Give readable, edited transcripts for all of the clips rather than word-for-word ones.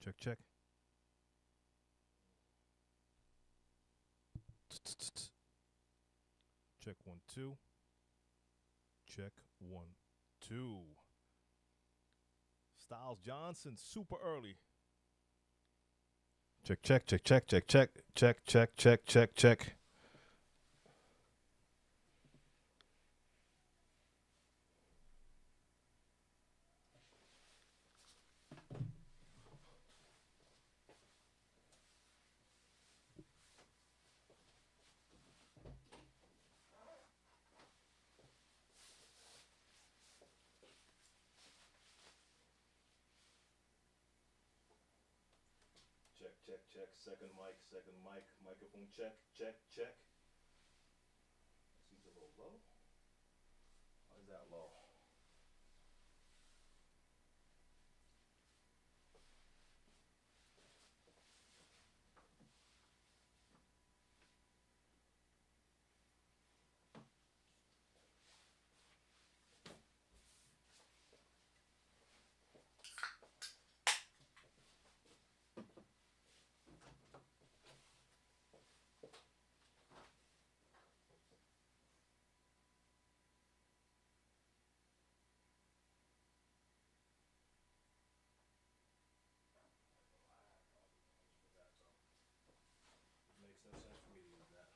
Check, check. Check 1, 2. Check 1, 2. Styles Johnson, super early. Check, check, check, check, check, check, check, check, check, check, check. Check, check, second mic, microphone check, check, check. Seems a little low. Why is that low? Makes no sense for me to use that.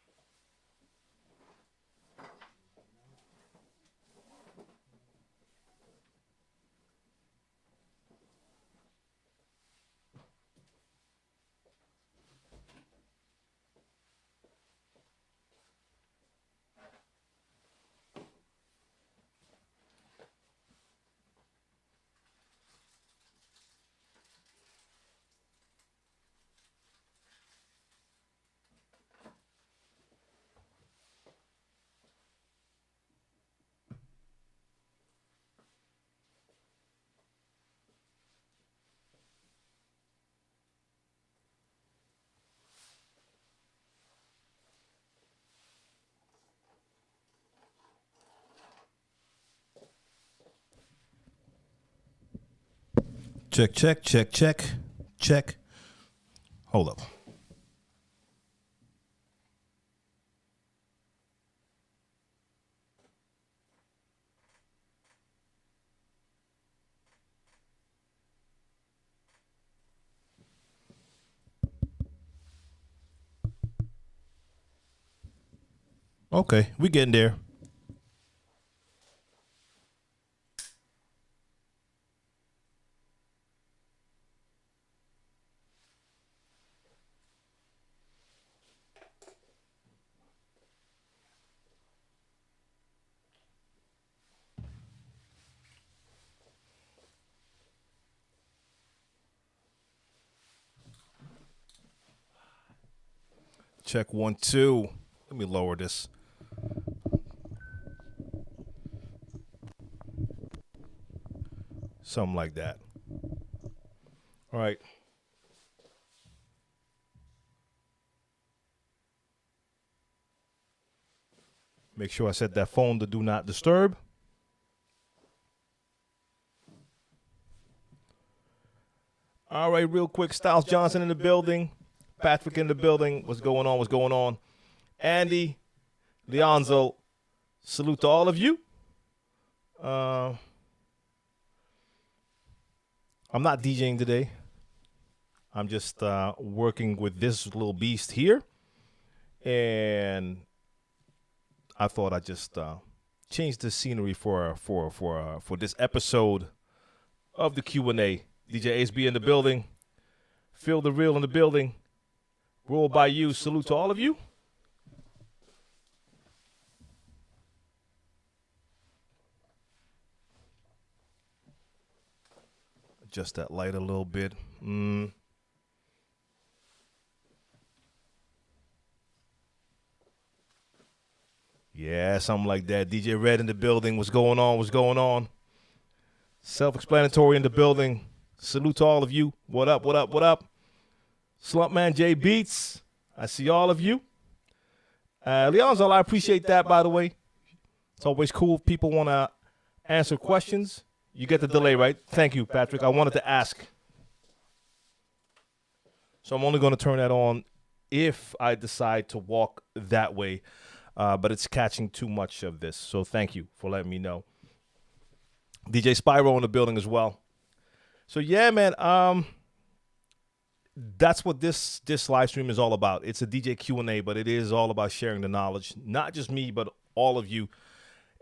Check, check, check, check, check. Hold up. Okay, we getting there. Check 1, 2. Let me lower this. Something like that. All right. Make sure I set that phone to do not disturb. All right, real quick. Styles Johnson in the building. Patrick in the building. What's going on? What's going on? Andy, Leonzo, salute to all of you. I'm not DJing today. I'm just working with this little beast here. And I thought I'd just change the scenery for this episode of the Q&A. DJ SB in the building. Feel the real in the building. Roll by you. Salute to all of you. Adjust that light a little bit. Yeah, something like that. DJ Red in the building. What's going on? What's going on? Self-explanatory in the building. Salute to all of you. What up? What up? What up? Slumpman J Beats. I see all of you. Leonzo, I appreciate that, by the way. It's always cool if people want to answer questions. You get the delay, right? Thank you, Patrick. I wanted to ask. So I'm only going to turn that on if I decide to walk that way. But it's catching too much of this. So thank you for letting me know. DJ Spyro in the building as well. So yeah, man. That's what this live stream is all about. It's a DJ Q&A, but it is all about sharing the knowledge. Not just me, but all of you.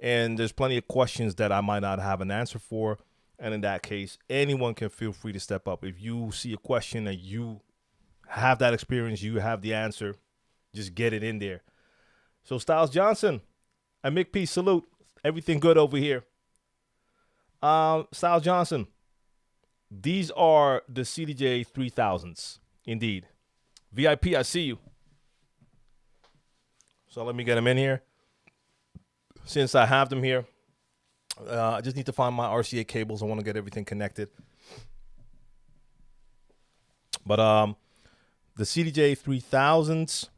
And there's plenty of questions that I might not have an answer for. And in that case, anyone can feel free to step up. If you see a question and you have that experience, you have the answer, just get it in there. So Styles Johnson and Mick P, salute. Everything good over here. Styles Johnson, these are the CDJ 3000s. Indeed. VIP, I see you. So let me get them in here. Since I have them here, I just need to find my RCA cables. I want to get everything connected. But the CDJ 3000s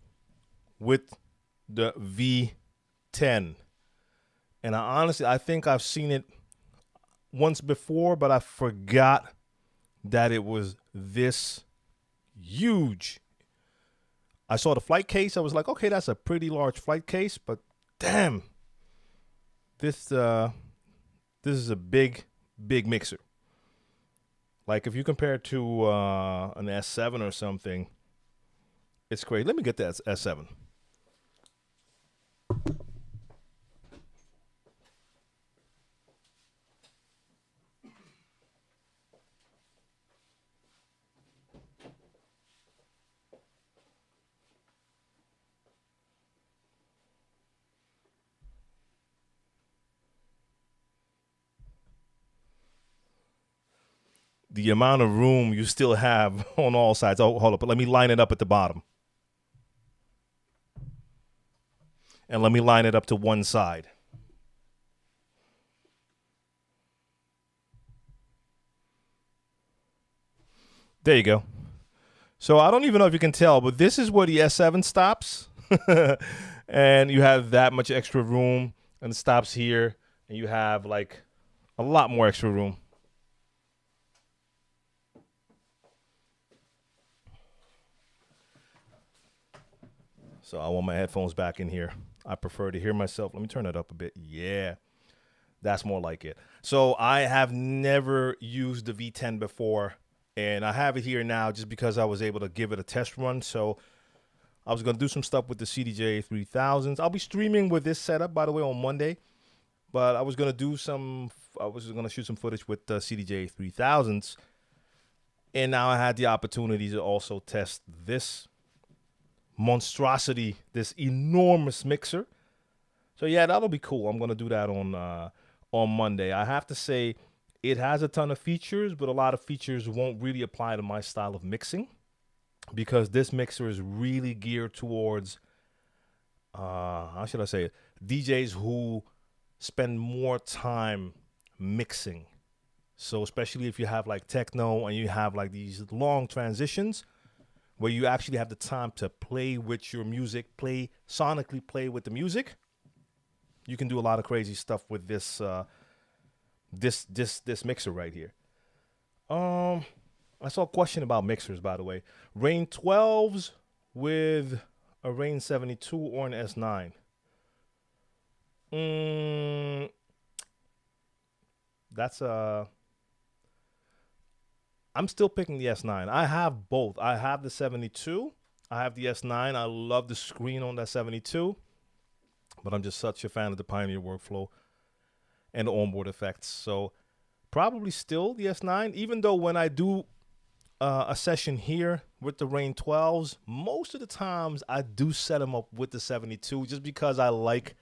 with the V10. And I think I've seen it once before, but I forgot that it was this huge. I saw the flight case. I was like, okay, that's a pretty large flight case, but damn, this is a big mixer. Like if you compare it to an S7 or something, it's crazy. Let me get that S7. The amount of room you still have on all sides. Oh, hold up. But let me line it up at the bottom. And let me line it up to one side. There you go. So I don't even know if you can tell, but this is where the S7 stops. And you have that much extra room. And it stops here. And you have like a lot more extra room. So I want my headphones back in here. I prefer to hear myself. Let me turn it up a bit. Yeah, that's more like it. So I have never used the V10 before, and I have it here now just because I was able to give it a test run. So I was going to do some stuff with the CDJ 3000s. I'll be streaming with this setup, by the way, on Monday. But I was going to shoot some footage with the CDJ 3000s. And now I had the opportunity to also test this monstrosity, this enormous mixer. So yeah, that'll be cool. I'm gonna do that on Monday. I have to say it has a ton of features, but a lot of features won't really apply to my style of mixing because this mixer is really geared towards how should I say it, DJs who spend more time mixing. So especially if you have like techno and you have like these long transitions where you actually have the time to play with your music, sonically play with the music, you can do a lot of crazy stuff with this this mixer right here. I saw a question about mixers, by the way. Rain 12s with a Rain 72 or an S9. That's I'm still picking the S9. I have both. I have the 72. I have the S9. I love the screen on that 72. But I'm just such a fan of the Pioneer workflow and the onboard effects. So probably still the S9, even though when I do a session here with the Rain 12s, most of the times I do set them up with the 72 just because I like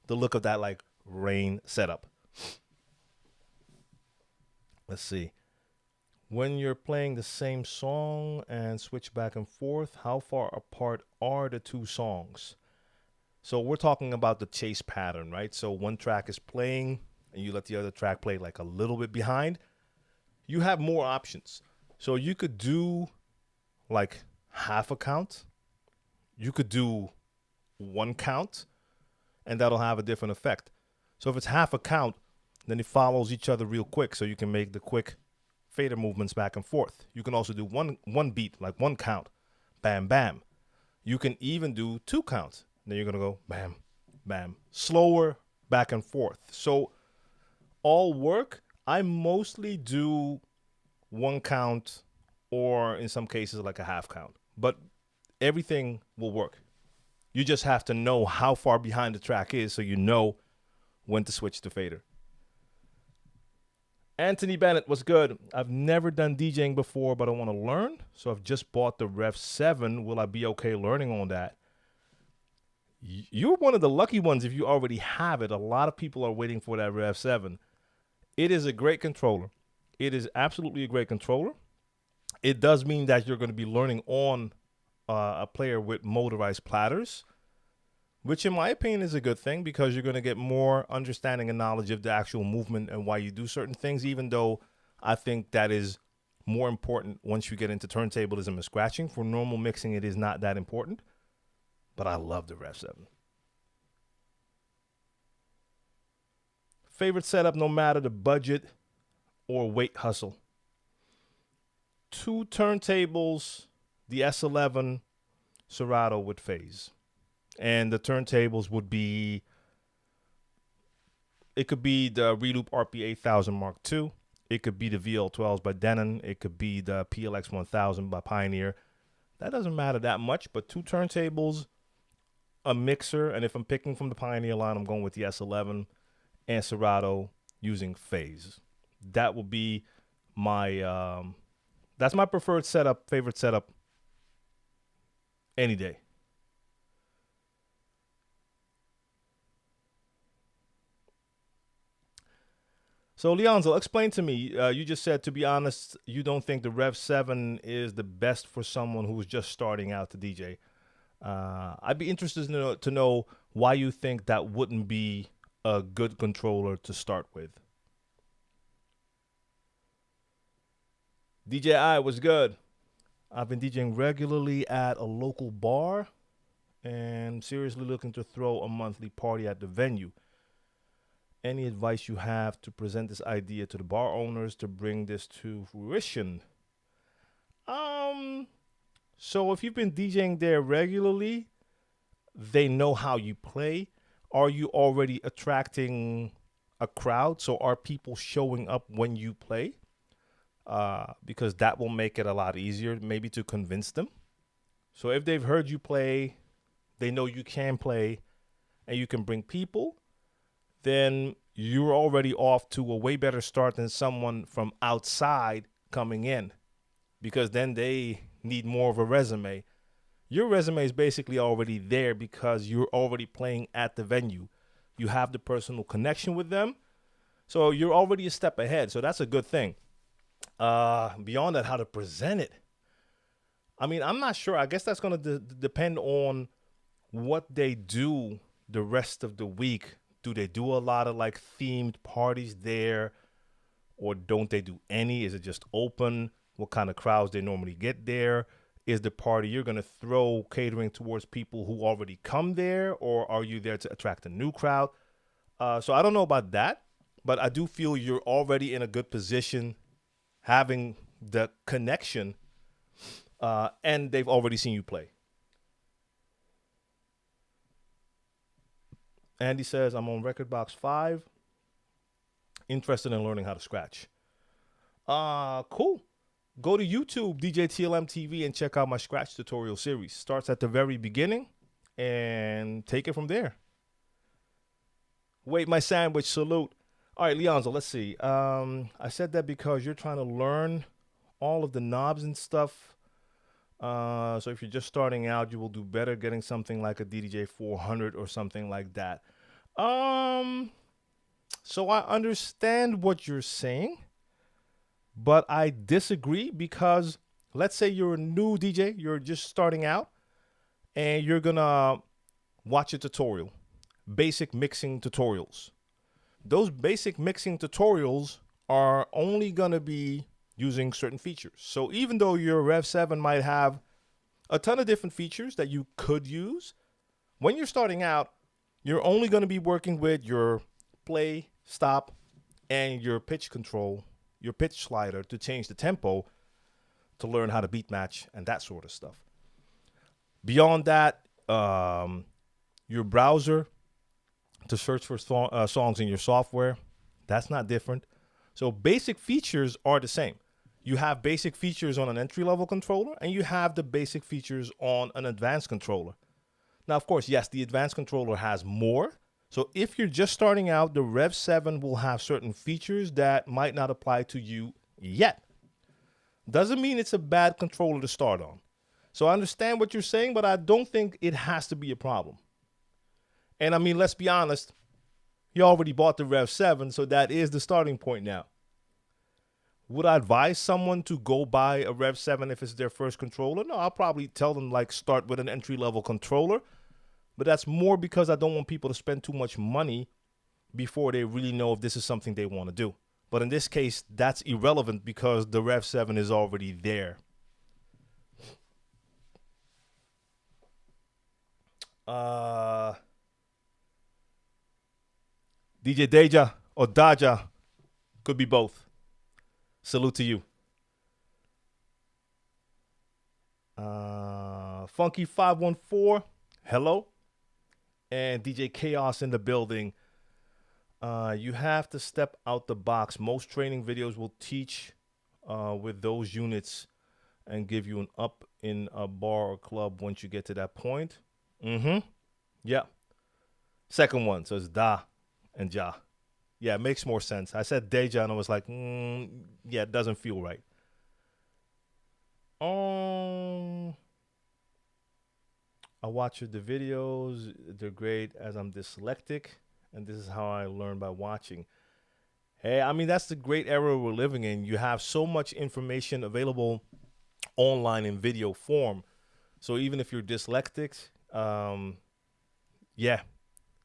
the look of that like Rain setup. Let's see. When you're playing the same song and switch back and forth, how far apart are the two songs? So we're talking about the chase pattern, right? So one track is playing and you let the other track play like a little bit behind. You have more options. So you could do like half a count. You could do one count and that'll have a different effect. So if it's half a count, then it follows each other real quick. So you can make the quick fader movements back and forth. You can also do one beat, like one count, bam, bam. You can even do 2 counts. Then you're going to go bam, bam, slower, back and forth. So all work, I mostly do 1 count or in some cases like a half count. But everything will work. You just have to know how far behind the track is so you know when to switch to fader. Anthony Bennett, what's good? I've never done DJing before, but I want to learn. So I've just bought the Rev 7. Will I be okay learning on that? You're one of the lucky ones if you already have it. A lot of people are waiting for that Rev 7. It is a great controller. It is absolutely a great controller. It does mean that you're going to be learning on a player with motorized platters, which in my opinion is a good thing because you're going to get more understanding and knowledge of the actual movement and why you do certain things, even though I think that is more important once you get into turntablism and scratching. For normal mixing, it is not that important, but I love the Rev 7. Favorite setup, no matter the budget or weight hustle. 2 turntables, the S11 Serato with phase. And the turntables would be, it could be the Reloop RP 8000 Mark II. It could be the VL12s by Denon. It could be the PLX 1000 by Pioneer. That doesn't matter that much, but 2 turntables, a mixer, and if I'm picking from the Pioneer line, I'm going with the S11 and Serato using phase. That will be my, that's my preferred setup, favorite setup, any day. So, Leonzo, explain to me. You just said, to be honest, you don't think the Rev 7 is the best for someone who's just starting out to DJ. I'd be interested to know why you think that wouldn't be a good controller to start with. DJ I was good. I've been DJing regularly at a local bar and seriously looking to throw a monthly party at the venue. Any advice you have to present this idea to the bar owners to bring this to fruition? So if you've been DJing there regularly, they know how you play. Are you already attracting a crowd? So are people showing up when you play? Because that will make it a lot easier maybe to convince them. So if they've heard you play, they know you can play, and you can bring people, then you're already off to a way better start than someone from outside coming in, because then they need more of a resume. Your resume is basically already there because you're already playing at the venue. You have the personal connection with them, so you're already a step ahead. So that's a good thing. Beyond that, how to present it. I mean, I'm not sure. I guess that's going to depend on what they do the rest of the week. Do they do a lot of like themed parties there, or don't they do any? Is it just open? What kind of crowds they normally get there? Is the party you're going to throw catering towards people who already come there, or are you there to attract a new crowd? So I don't know about that, but I do feel you're already in a good position having the connection, and they've already seen you play. Andy says, I'm on Rekordbox 5. Interested in learning how to scratch. Cool. Go to YouTube, DJ TLM TV, and check out my scratch tutorial series. Starts at the very beginning and take it from there. Wait, my sandwich, salute. All right, Leonzo, let's see. I said that because you're trying to learn all of the knobs and stuff. So if you're just starting out, you will do better getting something like a DDJ 400 or something like that. So I understand what you're saying, but I disagree, because let's say you're a new DJ, you're just starting out, and you're gonna watch a tutorial, basic mixing tutorials. Those basic mixing tutorials are only gonna be using certain features. So even though your Rev 7 might have a ton of different features that you could use, when you're starting out, you're only going to be working with your play, stop, and your pitch control, your pitch slider to change the tempo, to learn how to beat match and that sort of stuff. Beyond that, your browser to search for songs in your software, that's not different. So basic features are the same. You have basic features on an entry-level controller, and you have the basic features on an advanced controller. Now, of course, yes, the advanced controller has more. So if you're just starting out, the Rev 7 will have certain features that might not apply to you yet. Doesn't mean it's a bad controller to start on. So I understand what you're saying, but I don't think it has to be a problem. And I mean, let's be honest, you already bought the Rev 7, so that is the starting point now. Would I advise someone to go buy a Rev 7 if it's their first controller? No, I'll probably tell them, like, start with an entry-level controller. But that's more because I don't want people to spend too much money before they really know if this is something they want to do. But in this case, that's irrelevant because the Rev 7 is already there. DJ Deja or Daja, could be both. Salute to you. Funky 514, hello. And DJ Chaos in the building. You have to step out the box. Most training videos will teach with those units and give you an up in a bar or club once you get to that point. Yeah. Second one, so it's Da and Ja. Yeah, it makes more sense. I said Deja and I was like, yeah, it doesn't feel right. I watch the videos. They're great as I'm dyslexic, and this is how I learn by watching. Hey, I mean, that's the great era we're living in. You have so much information available online in video form. So even if you're dyslexic, yeah,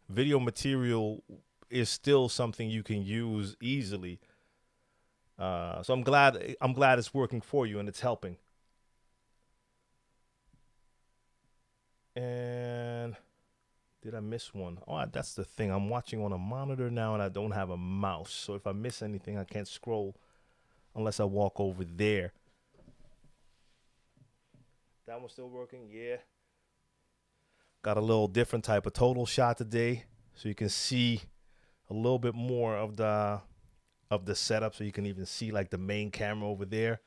video material is still something you can use easily. So I'm glad it's working for you and it's helping. And did I miss one? Oh, that's the thing. I'm watching on a monitor now and I don't have a mouse. So if I miss anything, I can't scroll unless I walk over there. That one's still working? Yeah. Got a little different type of total shot today. So you can see a little bit more of the setup. So you can even see like the main camera over there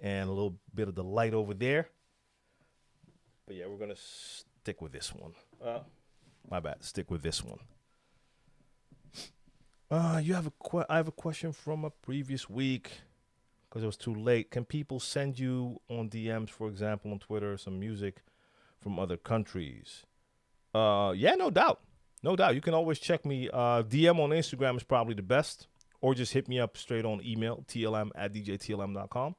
and a little bit of the light over there. But yeah, we're going to stick with this one. My bad. Stick with this one. I have a question from a previous week because it was too late. Can people send you on DMs, for example, on Twitter, some music from other countries? Yeah, no doubt. No doubt. You can always check me. DM on Instagram is probably the best. Or just hit me up straight on email, tlm@djtlm.com.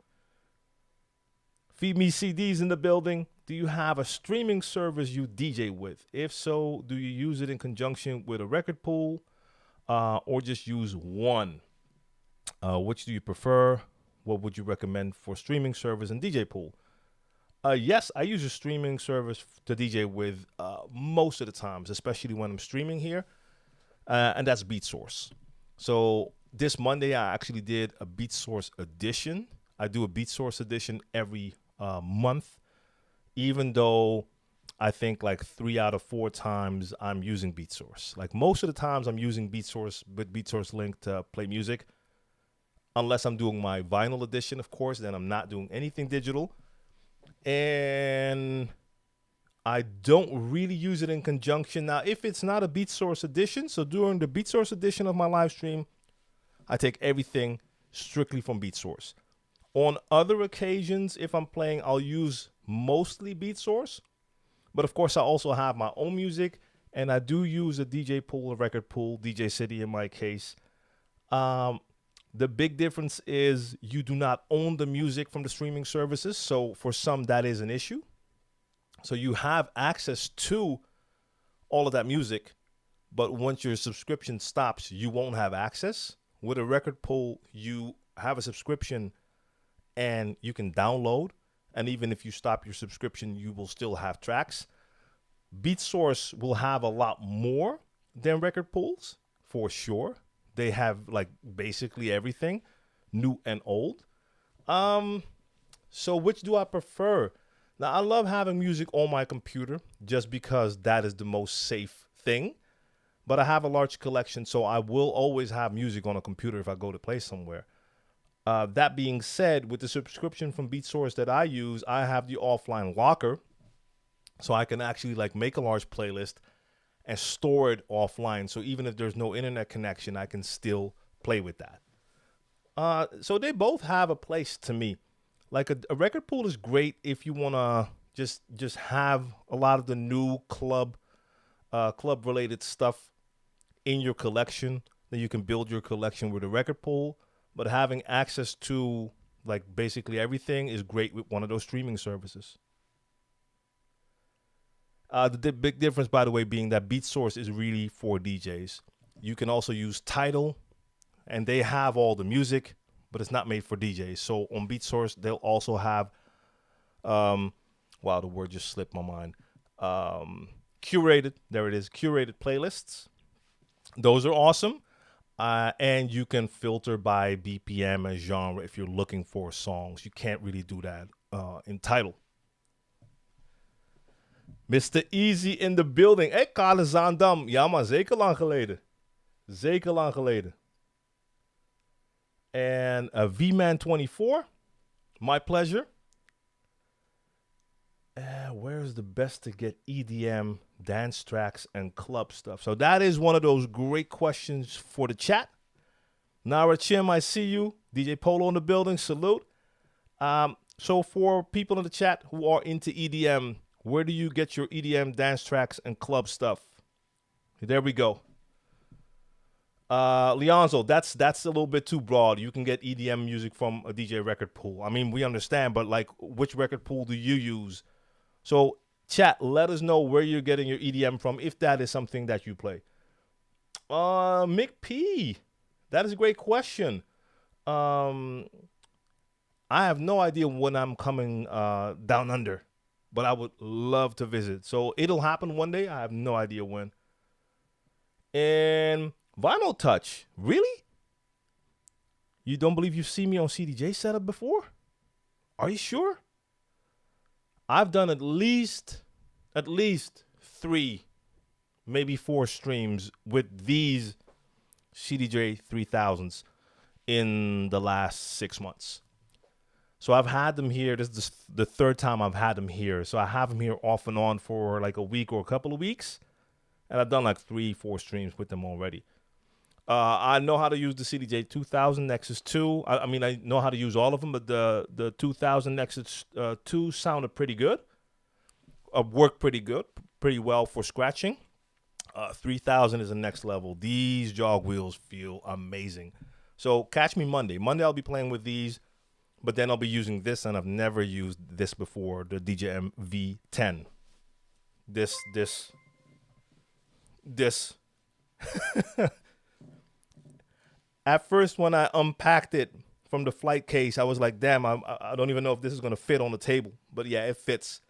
Feed Me CDs in the building. Do you have a streaming service you DJ with? If so, do you use it in conjunction with a record pool or just use one? Which do you prefer? What would you recommend for streaming service and DJ pool? Yes, I use a streaming service to DJ with most of the times, especially when I'm streaming here, and that's BeatSource. So this Monday, I actually did a BeatSource edition. I do a BeatSource edition every month, even though I think like 3 out of 4 times I'm using BeatSource. Like most of the times I'm using BeatSource with BeatSource link to play music. Unless I'm doing my vinyl edition, of course, then I'm not doing anything digital. And I don't really use it in conjunction. Now, if it's not a BeatSource edition, so during the BeatSource edition of my live stream, I take everything strictly from BeatSource. On other occasions, if I'm playing, I'll use mostly BeatSource. But of course, I also have my own music, and I do use a DJ pool, a record pool, DJ City in my case. The big difference is you do not own the music from the streaming services. So for some, that is an issue. So you have access to all of that music, but once your subscription stops, you won't have access. With a record pool, you have a subscription and you can download. And even if you stop your subscription, you will still have tracks. BeatSource will have a lot more than record pools, for sure. They have like basically everything. new and old. So which do I prefer? Now, I love having music on my computer just because that is the most safe thing. But I have a large collection, so I will always have music on a computer if I go to play somewhere. That being said, with the subscription from BeatSource that I use, I have the offline locker, so I can actually like make a large playlist and store it offline. So even if there's no internet connection, I can still play with that. So they both have a place to me. Like a record pool is great if you wanna just have a lot of the new club related stuff in your collection. Then you can build your collection with a record pool. But having access to like basically everything is great with one of those streaming services. The big difference, by the way, being that BeatSource is really for DJs. You can also use Tidal, and they have all the music, but it's not made for DJs. So on BeatSource, they'll also have, wow, the word just slipped my mind. Curated, there it is, curated playlists. Those are awesome. And you can filter by BPM and genre if you're looking for songs. You can't really do that in Tidal. Mr. Easy in the building. Hey, Kale Zaandam. Ja, maar zeker lang geleden. Zeker lang geleden. And V-Man 24. My pleasure. Where's the best to get EDM, dance tracks, and club stuff? So that is one of those great questions for the chat. Nara Chim, I see you. DJ Polo in the building. Salute. So for people in the chat who are into EDM, where do you get your EDM dance tracks and club stuff? There we go. Leonzo, that's a little bit too broad. You can get EDM music from a DJ record pool. I mean, we understand, but like, which record pool do you use? So chat, let us know where you're getting your EDM from, if that is something that you play. Mick P, that is a great question. I have no idea when I'm coming down under, but I would love to visit. So it'll happen one day. I have no idea when. And Vinyl Touch, really? You don't believe you've seen me on CDJ setup before? Are you sure? I've done at least 3, maybe 4 streams with these CDJ 3000s in the last 6 months. So I've had them here. This is the 3rd time I've had them here. So I have them here off and on for like a week or a couple of weeks. And I've done like 3-4 streams with them already. I know how to use the CDJ 2000 Nexus 2. I mean, I know how to use all of them, but the 2000 Nexus 2 sounded pretty good. Worked pretty good, pretty well for scratching. 3000 is the next level. These jog wheels feel amazing. So catch me Monday. Monday I'll be playing with these, but then I'll be using this, and I've never used this before, the DJM V10. This. At first, when I unpacked it from the flight case, I was like, damn, I don't even know if this is going to fit on the table. But yeah, it fits.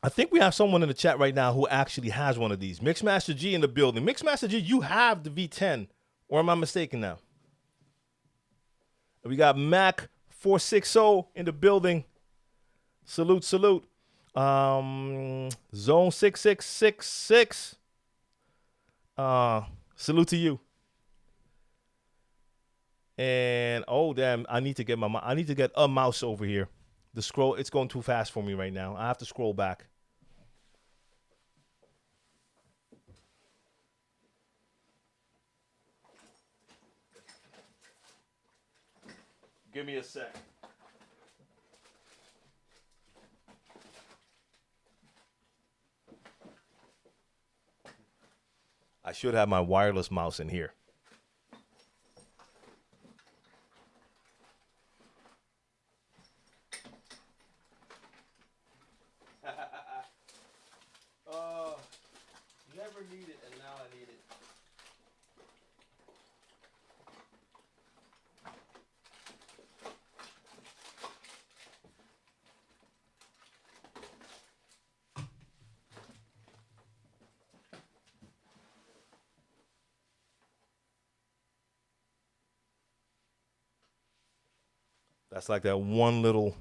I think we have someone in the chat right now who actually has one of these. Mixmaster G in the building. Mixmaster G, you have the V10. Or am I mistaken now? We got Mac 460 in the building. Salute. Zone 6666. Salute to you. And oh damn, I need to get a mouse over here. The scroll, it's going too fast for me right now. I have to scroll back. Give me a sec. I should have my wireless mouse in here. Never need it, and now I need it. That's like that one little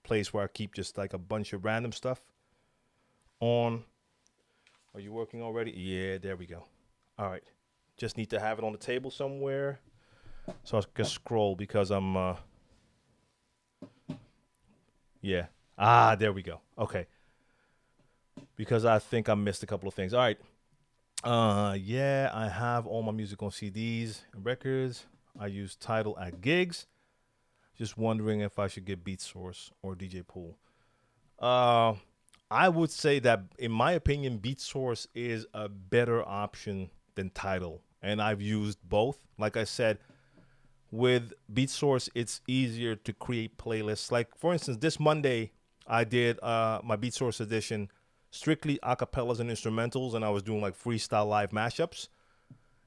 place where I keep just like a bunch of random stuff on. Are you working already? Yeah, there we go. All right. Just need to have it on the table somewhere so I can scroll because I'm, yeah. There we go. Okay. Because I think I missed a couple of things. All right. Yeah, I have all my music on CDs and records. I use Tidal at gigs. Just wondering if I should get Beat Source or DJ Pool. I would say that, in my opinion, Beat Source is a better option than Tidal. And I've used both. Like I said, with Beat Source, it's easier to create playlists. Like, for instance, this Monday, I did my Beat Source edition strictly acapellas and instrumentals, and I was doing like freestyle live mashups.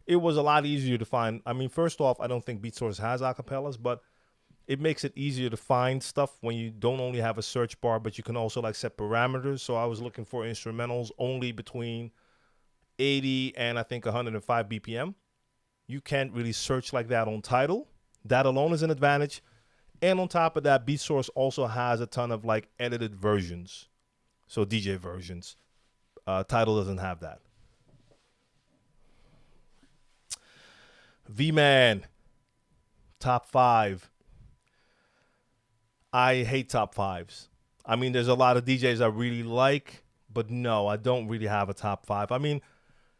It was a lot easier to find. I mean, first off, I don't think Beat Source has acapellas, but it makes it easier to find stuff when you don't only have a search bar, but you can also like set parameters. So I was looking for instrumentals only between 80 and I think 105 BPM. You can't really search like that on Tidal. That alone is an advantage. And on top of that, Beat Source also has a ton of like edited versions. So DJ versions. Tidal doesn't have that. V-Man. Top 5. I hate top 5s. I mean, there's a lot of DJs I really like, but no, I don't really have a top 5. I mean,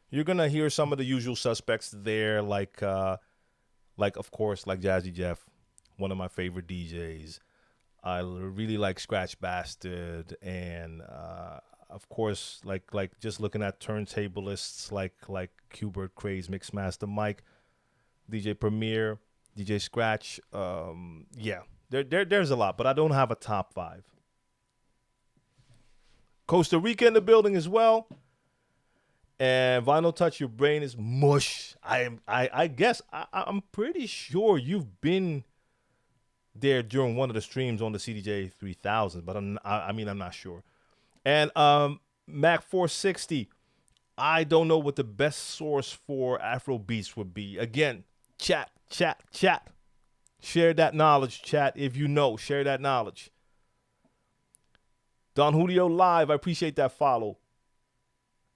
you're going to hear some of the usual suspects there, like of course, like Jazzy Jeff, one of my favorite DJs. I really like Scratch Bastard, and of course, like just looking at turntablists like Qbert Craze, Mixmaster Mike, DJ Premier, DJ Scratch. Yeah, there's a lot, but I don't have a top 5. Costa Rica in the building as well. And Vinyl Touch, your brain is mush. I guess I'm pretty sure you've been there during one of the streams on the CDJ 3000, but I'm not sure. And Mac 460, I don't know what the best source for Afro beats would be. Again, chat. Share that knowledge, chat. If you know, share that knowledge. Don Julio Live, I appreciate that follow.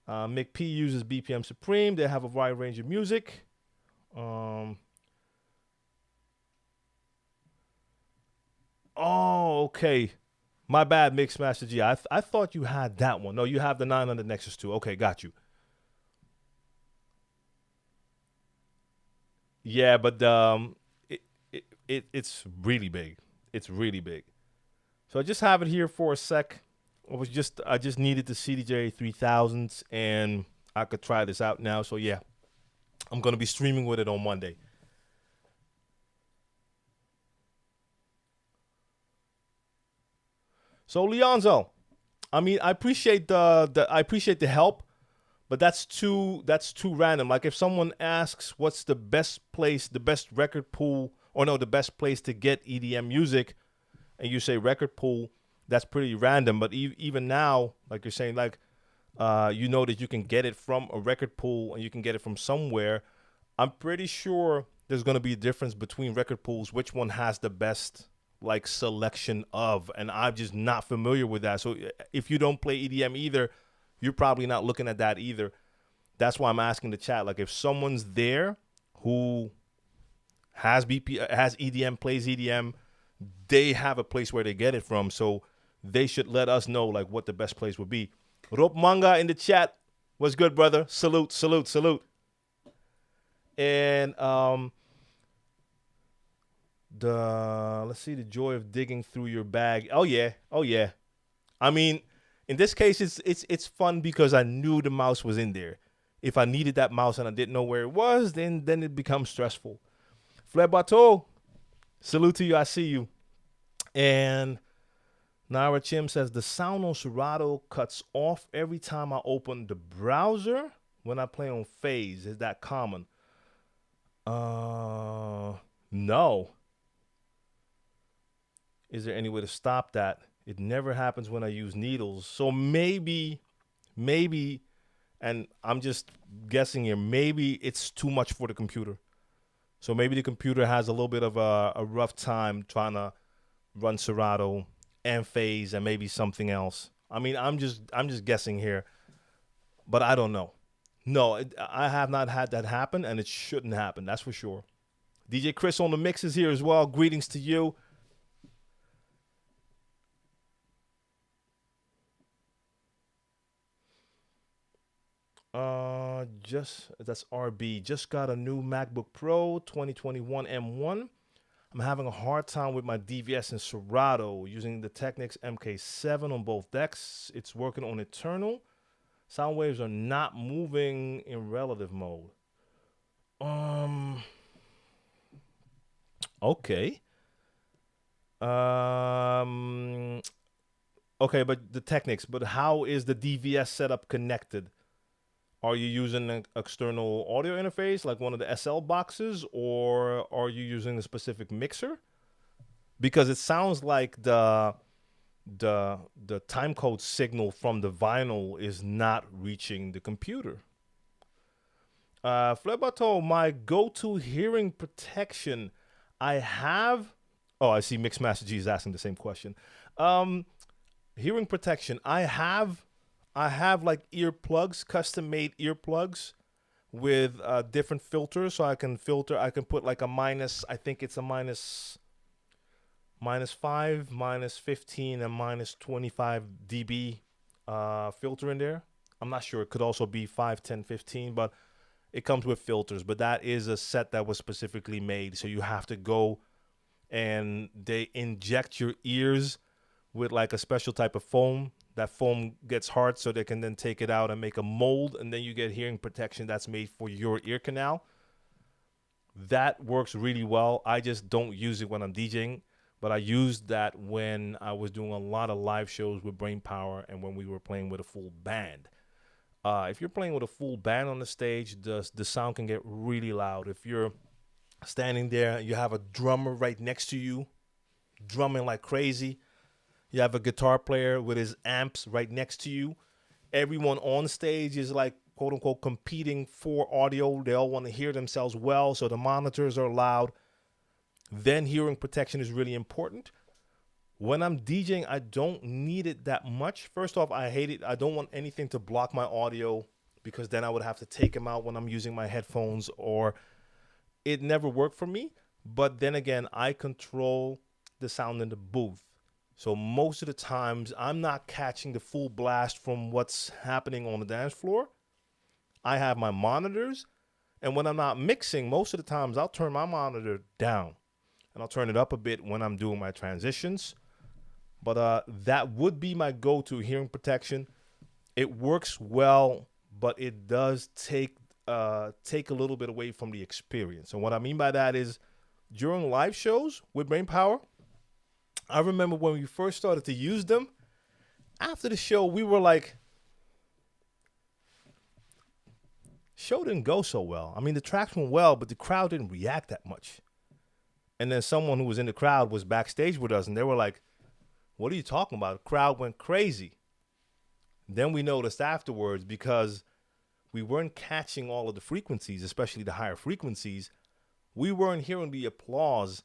Mick P uses BPM Supreme. They have a wide range of music. Oh, okay. My bad, Mixmaster G. I thought you had that one. No, you have the 900 Nexus 2. Okay, got you. Yeah, but it's really big. It's really big. So I just have it here for a sec. I just needed the CDJ 3000s, and I could try this out now. So yeah, I'm gonna be streaming with it on Monday. So Leonzo, I mean, I appreciate the help, but that's too random. Like if someone asks what's the best place, the best record pool, or no, the best place to get EDM music, and you say record pool, that's pretty random. But even now, like you're saying, like you know that you can get it from a record pool and you can get it from somewhere. I'm pretty sure there's going to be a difference between record pools, which one has the best like selection of, and I'm just not familiar with that. So if you don't play EDM either, you're probably not looking at that either. That's why I'm asking the chat, like if someone's there who has EDM, plays EDM, they have a place where they get it from. So they should let us know like what the best place would be. Rope Manga in the chat. What's good, brother? Salute. And let's see, the joy of digging through your bag. Oh yeah. I mean, in this case, it's fun because I knew the mouse was in there. If I needed that mouse and I didn't know where it was, then it becomes stressful. Flair Bateau, salute to you. I see you. And Nara Chim says the sound on Serato cuts off every time I open the browser when I play on Phase. Is that common? No. Is there any way to stop that? It never happens when I use needles. So maybe, and I'm just guessing here, maybe it's too much for the computer. So maybe the computer has a little bit of a rough time trying to run Serato and phase and maybe something else. I mean, I'm just guessing here, but I don't know. No, I have not had that happen, and it shouldn't happen. That's for sure. DJ Chris on the mix is here as well. Greetings to you. Just that's RB. Just got a new MacBook Pro 2021 M1. I'm having a hard time with my DVS and Serato using the Technics MK7 on both decks. It's working on internal. Sound waves are not moving in relative mode. Okay. Okay, but the Technics. But how is the DVS setup connected? Are you using an external audio interface like one of the SL boxes, or are you using a specific mixer? Because it sounds like the timecode signal from the vinyl is not reaching the computer. Flebato, my go-to hearing protection, I have. Oh, I see Mixmaster G is asking the same question. Hearing protection, I have like earplugs, custom-made earplugs with different filters, so I can filter. I can put like a minus. I think it's a minus 5, minus 15, and minus 25 dB filter in there. I'm not sure. It could also be 5, 10, 15, but it comes with filters. But that is a set that was specifically made, so you have to go and they inject your ears with like a special type of foam. That foam gets hard, so they can then take it out and make a mold, and then you get hearing protection that's made for your ear canal. That works really well. I just don't use it when I'm DJing, but I used that when I was doing a lot of live shows with Brain Power and when we were playing with a full band. If you're playing with a full band on the stage, the sound can get really loud. If you're standing there, you have a drummer right next to you, drumming like crazy. You have a guitar player with his amps right next to you. Everyone on stage is like, quote unquote, competing for audio. They all want to hear themselves well, so the monitors are loud. Then hearing protection is really important. When I'm DJing, I don't need it that much. First off, I hate it. I don't want anything to block my audio because then I would have to take them out when I'm using my headphones, or it never worked for me. But then again, I control the sound in the booth. So most of the times, I'm not catching the full blast from what's happening on the dance floor. I have my monitors, and when I'm not mixing, most of the times, I'll turn my monitor down, and I'll turn it up a bit when I'm doing my transitions. But that would be my go-to hearing protection. It works well, but it does take a little bit away from the experience. And what I mean by that is during live shows with Brain Power, I remember when we first started to use them, after the show, we were like, show didn't go so well. I mean, the tracks went well, but the crowd didn't react that much. And then someone who was in the crowd was backstage with us, and they were like, what are you talking about? The crowd went crazy. Then we noticed afterwards, because we weren't catching all of the frequencies, especially the higher frequencies, we weren't hearing the applause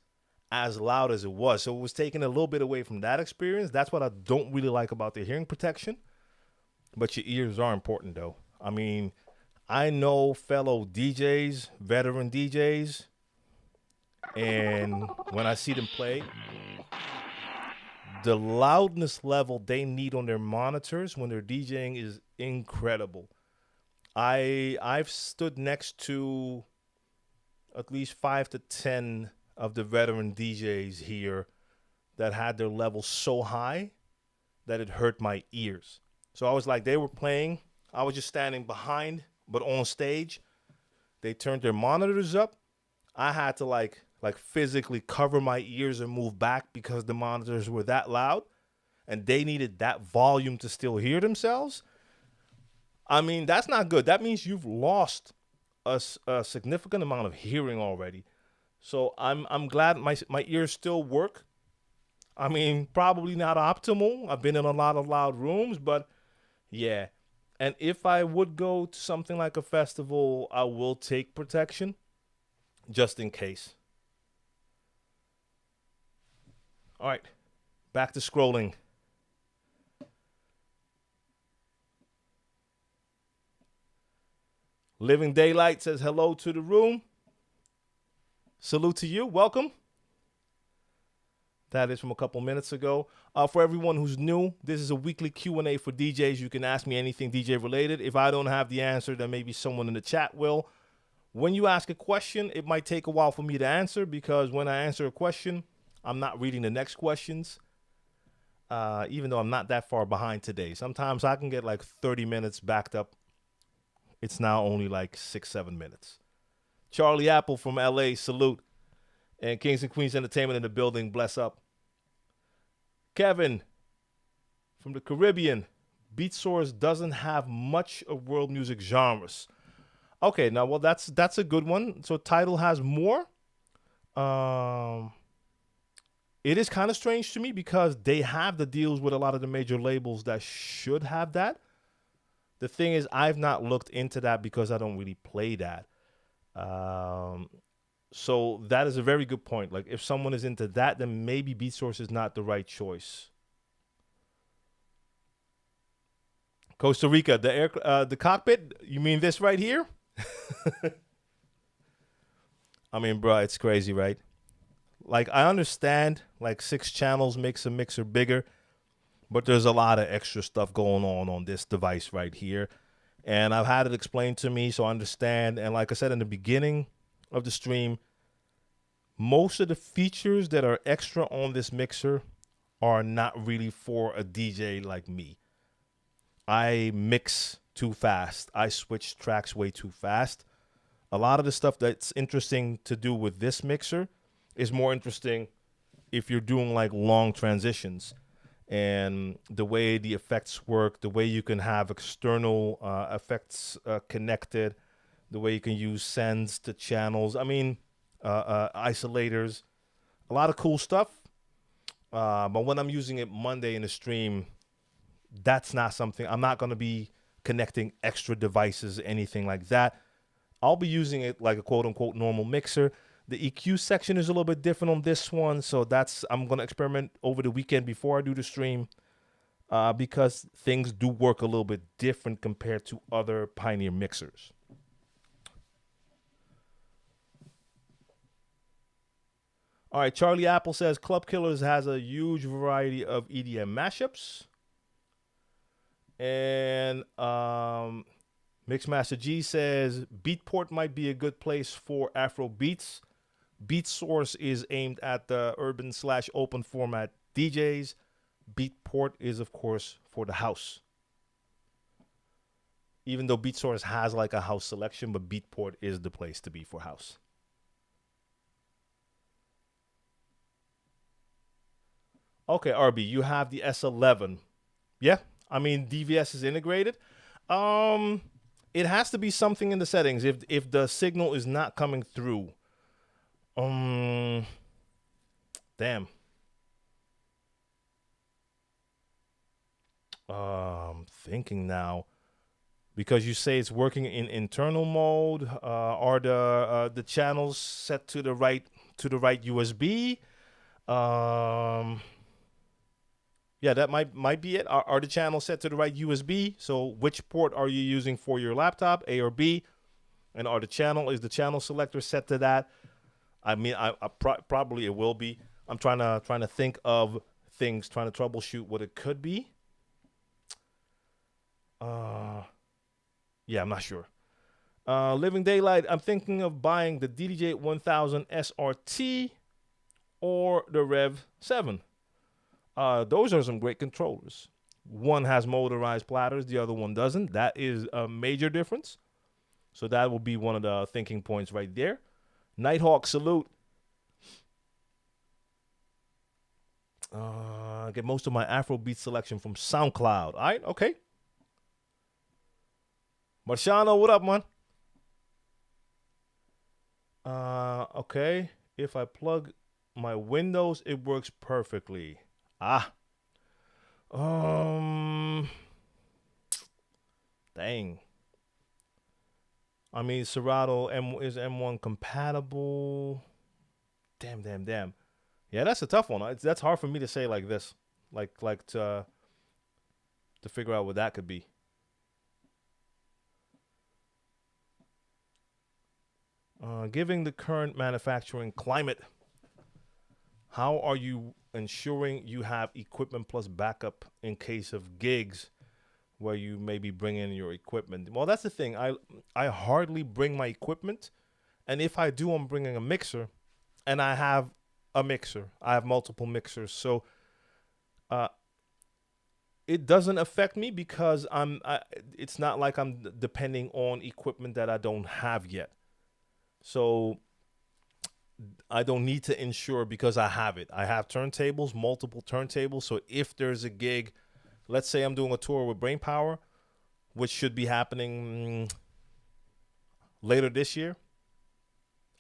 as loud as it was. So it was taking a little bit away from that experience. That's what I don't really like about the hearing protection. But your ears are important, though. I mean, I know fellow DJs, veteran DJs, and when I see them play, the loudness level they need on their monitors when they're DJing is incredible. I've stood next to at least 5 to 10 of the veteran DJs here that had their levels so high that it hurt my ears. So I was like, they were playing, I was just standing behind, but on stage, they turned their monitors up. I had to like physically cover my ears and move back because the monitors were that loud and they needed that volume to still hear themselves. I mean, that's not good. That means you've lost a significant amount of hearing already. So I'm glad my ears still work. I mean, probably not optimal. I've been in a lot of loud rooms, but yeah. And if I would go to something like a festival, I will take protection just in case. All right. Back to scrolling. Living Daylight says hello to the room. Salute to you. Welcome. That is from a couple minutes ago. For everyone who's new, this is a weekly Q&A for DJs. You can ask me anything DJ related. If I don't have the answer, then maybe someone in the chat will. When you ask a question, it might take a while for me to answer because when I answer a question, I'm not reading the next questions, even though I'm not that far behind today. Sometimes I can get like 30 minutes backed up. It's now only like 6-7 minutes. Charlie Apple from LA, salute. And Kings and Queens Entertainment in the building, bless up. Kevin from the Caribbean, Beat Source doesn't have much of world music genres. Okay, now, well, that's a good one. So Tidal has more. It is kind of strange to me because they have the deals with a lot of the major labels that should have that. The thing is, I've not looked into that because I don't really play that. So that is a very good point. Like, if someone is into that, then maybe BeatSource is not the right choice. Costa Rica, the cockpit. You mean this right here? I mean, bro, it's crazy, right? Like, I understand, like, 6 channels makes a mixer bigger, but there's a lot of extra stuff going on this device right here. And I've had it explained to me, so I understand. And like I said in the beginning of the stream, most of the features that are extra on this mixer are not really for a DJ like me. I mix too fast. I switch tracks way too fast. A lot of the stuff that's interesting to do with this mixer is more interesting if you're doing like long transitions and the way the effects work, the way you can have external effects connected, the way you can use sends to channels. I mean, isolators, a lot of cool stuff. But when I'm using it Monday in the stream, that's not something, I'm not going to be connecting extra devices, anything like that. I'll be using it like a quote unquote normal mixer. The EQ section is a little bit different on this one. So I'm going to experiment over the weekend before I do the stream because things do work a little bit different compared to other Pioneer mixers. All right, Charlie Apple says Club Killers has a huge variety of EDM mashups. And Mixmaster G says Beatport might be a good place for Afro beats. Beat Source is aimed at the urban/open format DJs. Beatport is, of course, for the house. Even though Beat Source has like a house selection, but Beatport is the place to be for house. Okay, RB, you have the S11. Yeah, I mean, DVS is integrated. It has to be something in the settings. If the signal is not coming through, damn. I'm thinking now, because you say it's working in internal mode. Are the channels set to the right USB? Yeah, that might be it. Are the channels set to the right USB? So which port are you using for your laptop, A or B? And is the channel selector set to that? I mean, probably it will be. I'm trying to think of things, trying to troubleshoot what it could be. Yeah, I'm not sure. Living Daylight, I'm thinking of buying the DJ 1000 SRT or the Rev 7. Those are some great controllers. One has motorized platters, the other one doesn't. That is a major difference. So that will be one of the thinking points right there. Nighthawk, salute. I get most of my Afrobeat selection from SoundCloud. All right, okay. Marciano, what up, man? Okay. If I plug my Windows, it works perfectly. Dang. I mean, Serato is M1 compatible. Damn. Yeah, that's a tough one. That's hard for me to say like this, like to figure out what that could be. Given the current manufacturing climate, how are you ensuring you have equipment plus backup in case of gigs where you maybe bring in your equipment? Well, that's the thing. I hardly bring my equipment, and if I do, I'm bringing a mixer, and I have a mixer. I have multiple mixers, so uh, it doesn't affect me because it's not like I'm depending on equipment that I don't have yet. So I don't need to insure because I have it. I have turntables, multiple turntables. So if there's a gig, let's say I'm doing a tour with Brain Power, which should be happening later this year,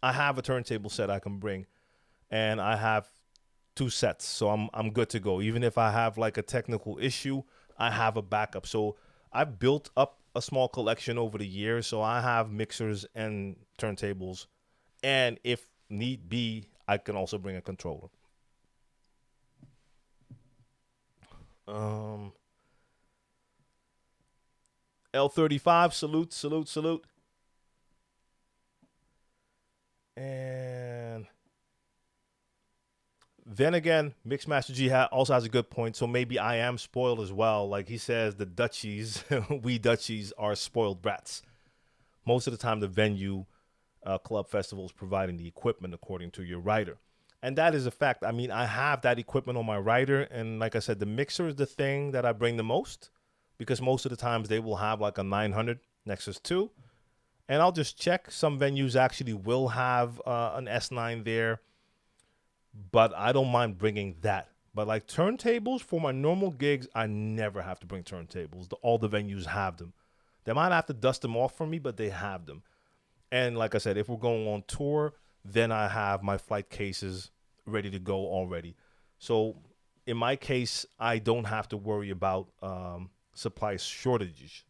I have a turntable set I can bring, and I have two sets, so I'm good to go. Even if I have like a technical issue, I have a backup. So I've built up a small collection over the years. So I have mixers and turntables, and if need be, I can also bring a controller. Um, L35, salute, salute, salute. And then again, Mixmaster G also has a good point. So maybe I am spoiled as well. Like he says, the Dutchies, we Dutchies are spoiled brats. Most of the time, the venue, club festivals providing the equipment according to your writer. And that is a fact. I mean, I have that equipment on my writer. And like I said, the mixer is the thing that I bring the most because most of the times they will have like a 900 Nexus 2. And I'll just check. Some venues actually will have an S9 there, but I don't mind bringing that. But like turntables for my normal gigs, I never have to bring turntables. All the venues have them. They might have to dust them off for me, but they have them. And like I said, if we're going on tour, then I have my flight cases ready to go already. So in my case, I don't have to worry about supply shortages.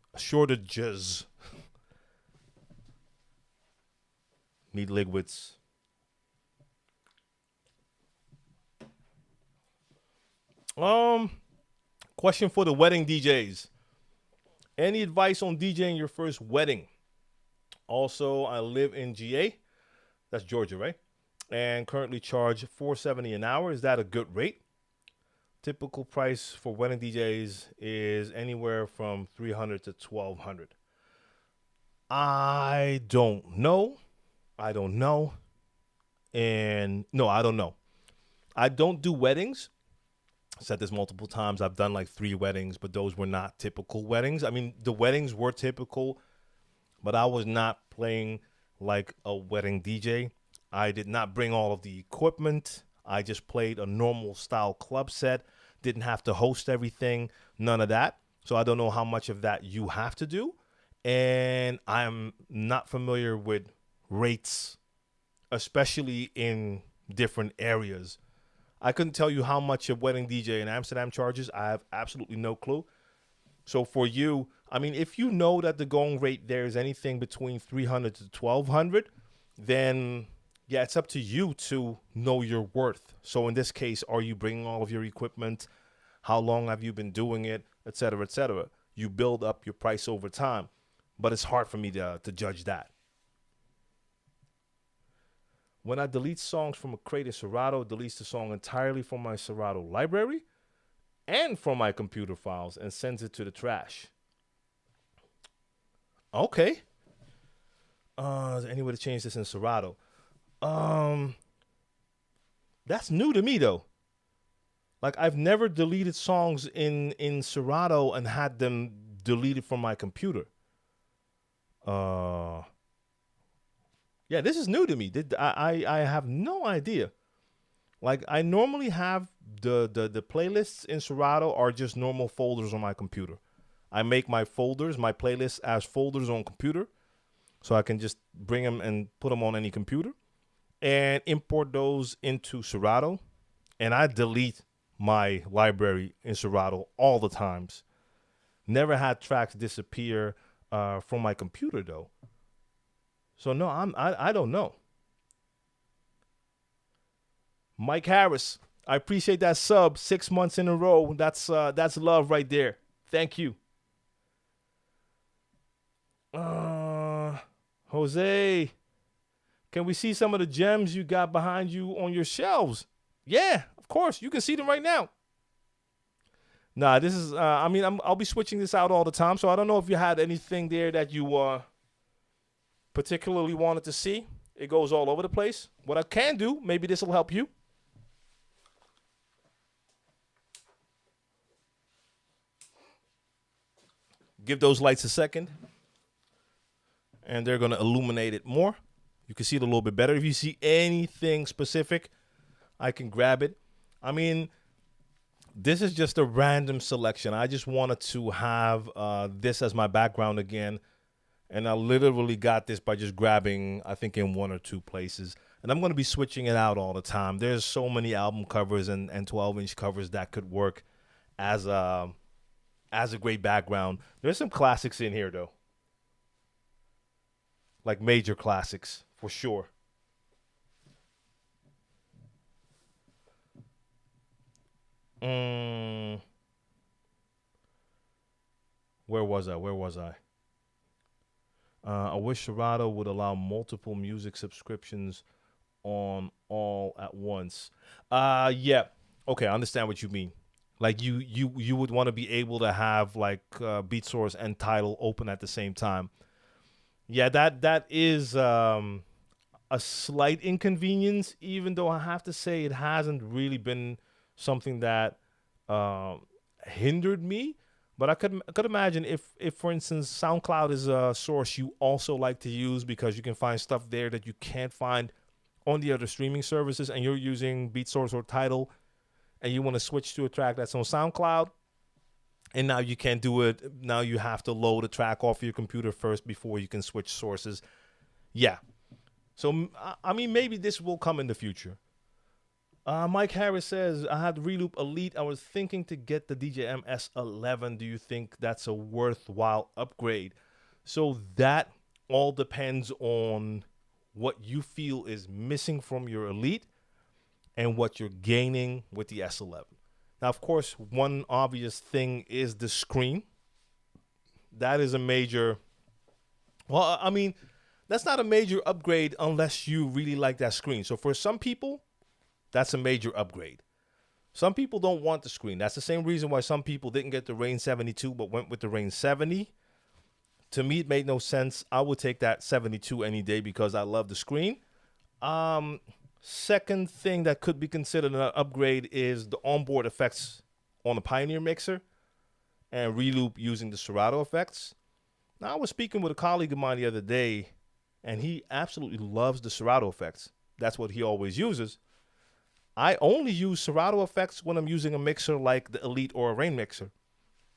Need liquids. Question for the wedding DJs. Any advice on DJing your first wedding? Also, I live in GA. That's Georgia, right? And currently charge $470 an hour. Is that a good rate? Typical price for wedding DJs is anywhere from $300 to $1,200. I don't know. I don't know. And no, I don't know. I don't do weddings. I said this multiple times. I've done like 3 weddings, but those were not typical weddings. I mean, the weddings were typical, but I was not playing like a wedding DJ. I did not bring all of the equipment. I just played a normal style club set. Didn't have to host everything. None of that. So I don't know how much of that you have to do. And I'm not familiar with rates, especially in different areas. I couldn't tell you how much a wedding DJ in Amsterdam charges. I have absolutely no clue. So for you, I mean, if you know that the going rate there is anything between 300 to 1,200, then yeah, it's up to you to know your worth. So in this case, are you bringing all of your equipment? How long have you been doing it, et cetera, et cetera? You build up your price over time, but it's hard for me to judge that. When I delete songs from a crate in Serato, it deletes the song entirely from my Serato library and from my computer files and sends it to the trash. Okay. Is there any way to change this in Serato? That's new to me though. Like I've never deleted songs in Serato and had them deleted from my computer. Yeah, this is new to me. I have no idea. Like I normally have the playlists in Serato are just normal folders on my computer. I make my folders, my playlists as folders on computer, so I can just bring them and put them on any computer and import those into Serato. And I delete my library in Serato all the times. Never had tracks disappear from my computer though. So no, I don't know. Mike Harris, I appreciate that sub 6 months in a row. That's love right there. Thank you. Jose, can we see some of the gems you got behind you on your shelves? Yeah, of course. You can see them right now. Nah, this is, I'll be switching this out all the time, so I don't know if you had anything there that you particularly wanted to see. It goes all over the place. What I can do, maybe this will help you. Give those lights a second, and they're going to illuminate it more. You can see it a little bit better. If you see anything specific, I can grab it. I mean, this is just a random selection. I just wanted to have this as my background again, and I literally got this by just grabbing, I think, in 1 or 2 places. And I'm going to be switching it out all the time. There's so many album covers and 12-inch covers that could work as a great background. There's some classics in here, though. Like major classics, for sure. Where was I? I wish Serato would allow multiple music subscriptions on all at once. Yeah. Okay, I understand what you mean. Like you would want to be able to have like BeatSource and Tidal open at the same time. Yeah, that is a slight inconvenience, even though I have to say it hasn't really been something that hindered me. But I could imagine if for instance SoundCloud is a source you also like to use because you can find stuff there that you can't find on the other streaming services, and you're using BeatSource or Tidal, and you want to switch to a track that's on SoundCloud, and now you can't do it. Now you have to load a track off your computer first before you can switch sources. Yeah. So, I mean, maybe this will come in the future. Mike Harris says, I had Reloop Elite. I was thinking to get the DJM S7. Do you think that's a worthwhile upgrade? So that all depends on what you feel is missing from your Elite and what you're gaining with the S11. Now, of course, one obvious thing is the screen. That is a major, well, I mean, that's not a major upgrade unless you really like that screen. So for some people, that's a major upgrade. Some people don't want the screen. That's the same reason why some people didn't get the Rain 72 but went with the Rain 70. To me, it made no sense. I would take that 72 any day because I love the screen. Second thing that could be considered an upgrade is the onboard effects on the Pioneer mixer and Reloop using the Serato effects. Now, I was speaking with a colleague of mine the other day, and he absolutely loves the Serato effects. That's what he always uses. I only use Serato effects when I'm using a mixer like the Elite or a Rain mixer.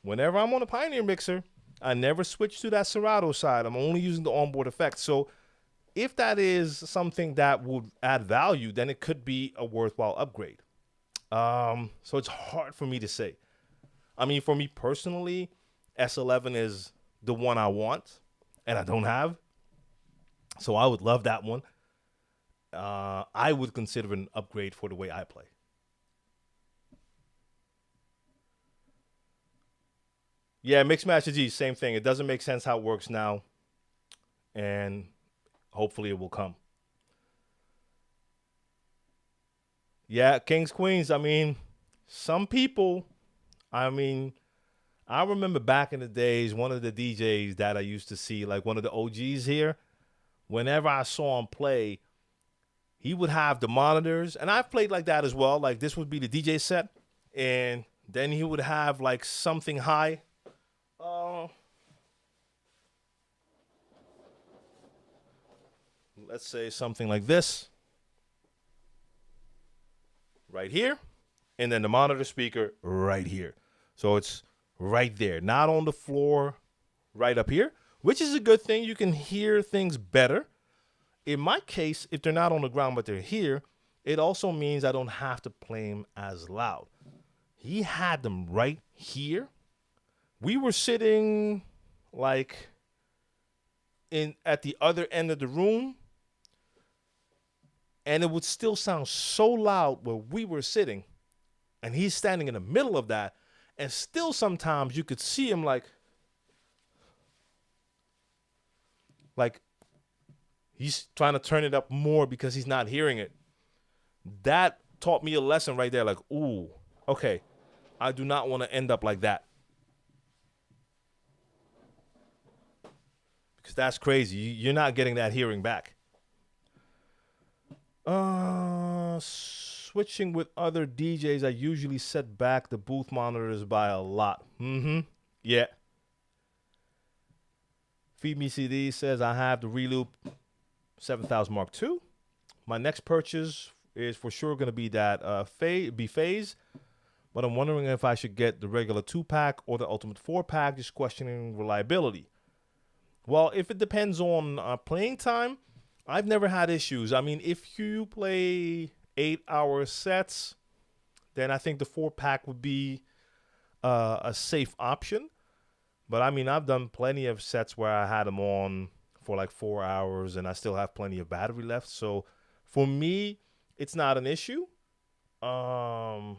Whenever I'm on a Pioneer mixer, I never switch to that Serato side. I'm only using the onboard effects. So if that is something that would add value, then it could be a worthwhile upgrade. So it's hard for me to say. I mean, for me personally, S11 is the one I want, and I don't have. So I would love that one. I would consider an upgrade for the way I play. Yeah, Mixed Master G, same thing. It doesn't make sense how it works now, and hopefully it will come. Yeah, Kings, Queens, I mean, some people, I mean, I remember back in the days, one of the DJs that I used to see, like one of the OGs here, whenever I saw him play, he would have the monitors, and I've played like that as well. Like this would be the DJ set, and then he would have like something high. Let's say something like this right here, and then the monitor speaker right here. So it's right there, not on the floor, right up here, which is a good thing. You can hear things better. In my case, if they're not on the ground but they're here, it also means I don't have to play them as loud. He had them right here. We were sitting like at the other end of the room. And it would still sound so loud where we were sitting, and he's standing in the middle of that, and still sometimes you could see him like he's trying to turn it up more because he's not hearing it. That taught me a lesson right there. Like, ooh, okay, I do not want to end up like that. Because that's crazy. You're not getting that hearing back. Switching with other DJs, I usually set back the booth monitors by a lot. Yeah. Feed Me CD says I have the Reloop 7000 Mark II. My next purchase is for sure going to be that phase, but I'm wondering if I should get the regular 2-pack or the Ultimate 4-pack, just questioning reliability. Well, if it depends on playing time, I've never had issues. I mean, if you play 8-hour sets, then I think the 4-pack would be a safe option. But I mean, I've done plenty of sets where I had them on for like 4 hours and I still have plenty of battery left. So for me, it's not an issue. I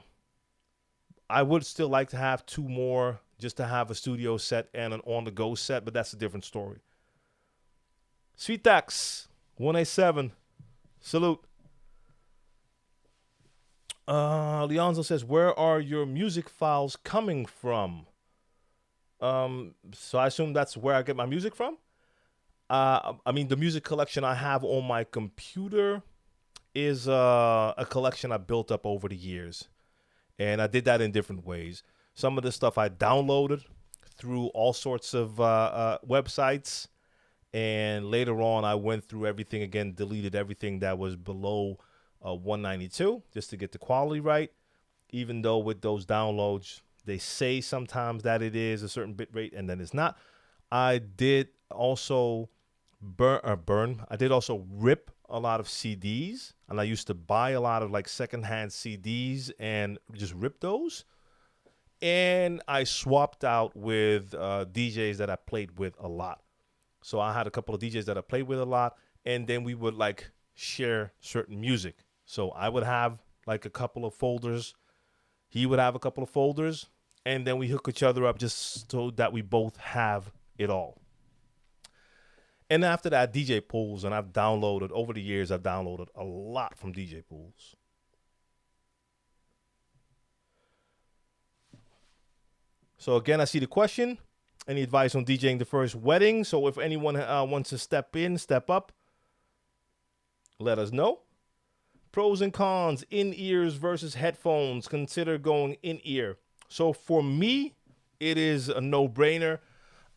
would still like to have 2 more just to have a studio set and an on-the-go set, but that's a different story. Sweetax 187, salute. Leonzo says, where are your music files coming from? So I assume that's where I get my music from. I mean, the music collection I have on my computer is a collection I built up over the years. And I did that in different ways. Some of the stuff I downloaded through all sorts of websites. And later on, I went through everything again, deleted everything that was below 192 just to get the quality right. Even though with those downloads, they say sometimes that it is a certain bit rate and then it's not. I did also I did also rip a lot of CDs, and I used to buy a lot of like secondhand CDs and just rip those. And I swapped out with DJs that I played with a lot. So I had a couple of DJs that I played with a lot, and then we would like share certain music. So I would have like a couple of folders. He would have a couple of folders, and then we hook each other up just so that we both have it all. And after that, DJ pools, and over the years, I've downloaded a lot from DJ pools. So again, I see the question. Any advice on DJing the first wedding? So if anyone wants to step up, let us know. Pros and cons, in-ears versus headphones. Consider going in-ear. So for me, it is a no-brainer.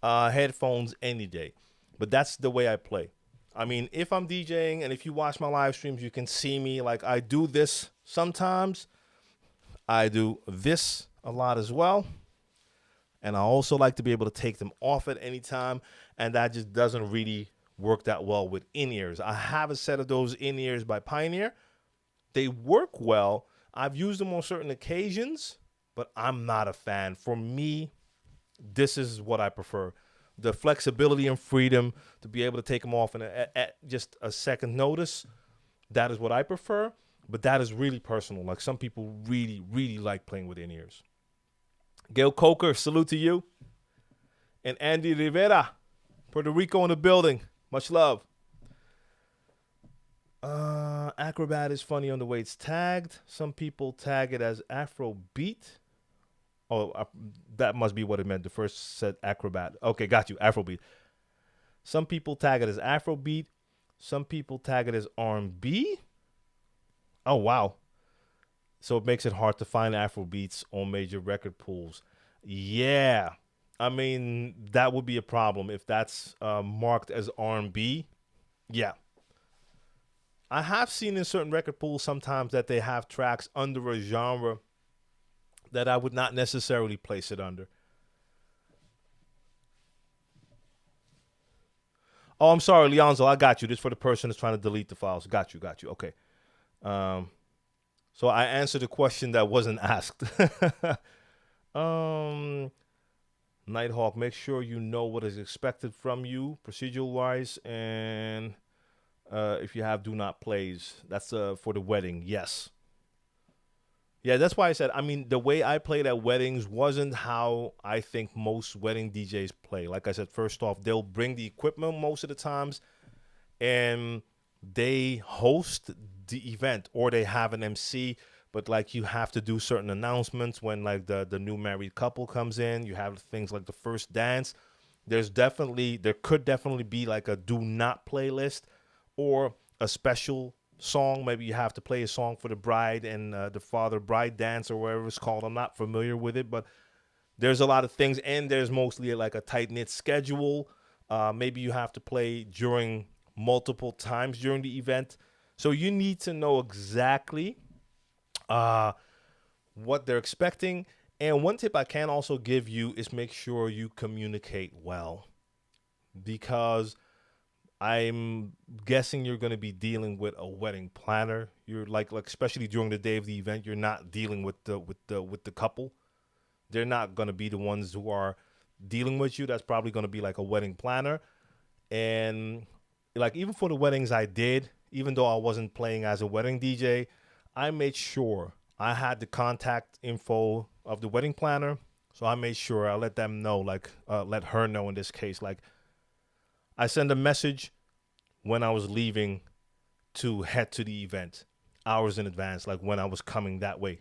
Headphones any day. But that's the way I play. I mean, if I'm DJing and if you watch my live streams, you can see me. Like, I do this sometimes. I do this a lot as well. And I also like to be able to take them off at any time. And that just doesn't really work that well with in-ears. I have a set of those in-ears by Pioneer. They work well. I've used them on certain occasions, but I'm not a fan. For me, this is what I prefer. The flexibility and freedom to be able to take them off at just a second notice. That is what I prefer, but that is really personal. Like some people really, really like playing with in-ears. Gail Coker, salute to you. And Andy Rivera, Puerto Rico in the building. Much love. Acrobat is funny on the way it's tagged. Some people tag it as Afrobeat. Oh, that must be what it meant. The first said Acrobat. Okay, got you. Afrobeat. Some people tag it as Afrobeat. Some people tag it as R&B. Oh, wow. So it makes it hard to find Afrobeats on major record pools. Yeah. I mean, that would be a problem if that's marked as R&B. Yeah. I have seen in certain record pools sometimes that they have tracks under a genre that I would not necessarily place it under. Oh, I'm sorry, Leonzo. I got you. This is for the person that's trying to delete the files. Got you. Okay. So I answered a question that wasn't asked. Nighthawk, make sure you know what is expected from you procedural-wise and If you have do not plays, that's for the wedding. Yes. Yeah, that's why I said. I mean, the way I played at weddings wasn't how I think most wedding DJs play. Like I said, first off, they'll bring the equipment most of the times, and they host the event or they have an MC. But like you have to do certain announcements when like the new married couple comes in. You have things like the first dance. There could definitely be like a do not playlist or a special song. Maybe you have to play a song for the bride and the father bride dance or whatever it's called. I'm not familiar with it, but there's a lot of things, and there's mostly like a tight knit schedule. Maybe you have to play during multiple times during the event, so you need to know exactly what they're expecting. And one tip I can also give you is make sure you communicate well, because I'm guessing you're going to be dealing with a wedding planner. You're like especially during the day of the event, you're not dealing with the couple. They're not going to be the ones who are dealing with you. That's probably going to be like a wedding planner. And like even for the weddings I did, even though I wasn't playing as a wedding DJ, I made sure I had the contact info of the wedding planner. So I made sure I let them know, like let her know in this case, like I send a message when I was leaving to head to the event hours in advance, like when I was coming that way.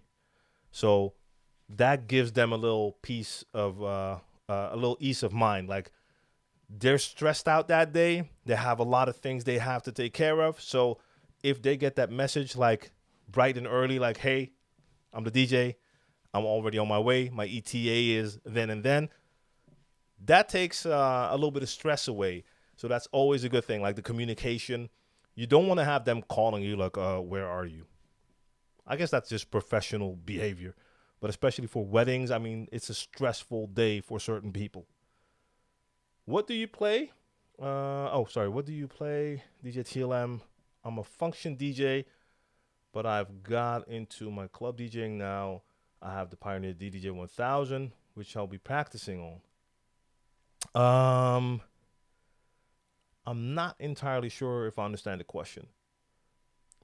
So that gives them a little piece of a little ease of mind. Like they're stressed out that day. They have a lot of things they have to take care of. So if they get that message like bright and early, like, hey, I'm the DJ, I'm already on my way, my ETA is then and then, that takes a little bit of stress away. So that's always a good thing, like the communication. You don't want to have them calling you like, where are you? I guess that's just professional behavior. But especially for weddings, I mean, it's a stressful day for certain people. What do you play? What do you play? DJ TLM. I'm a function DJ, but I've got into my club DJing now. I have the Pioneer Ddj 1000, which I'll be practicing on. I'm not entirely sure if I understand the question.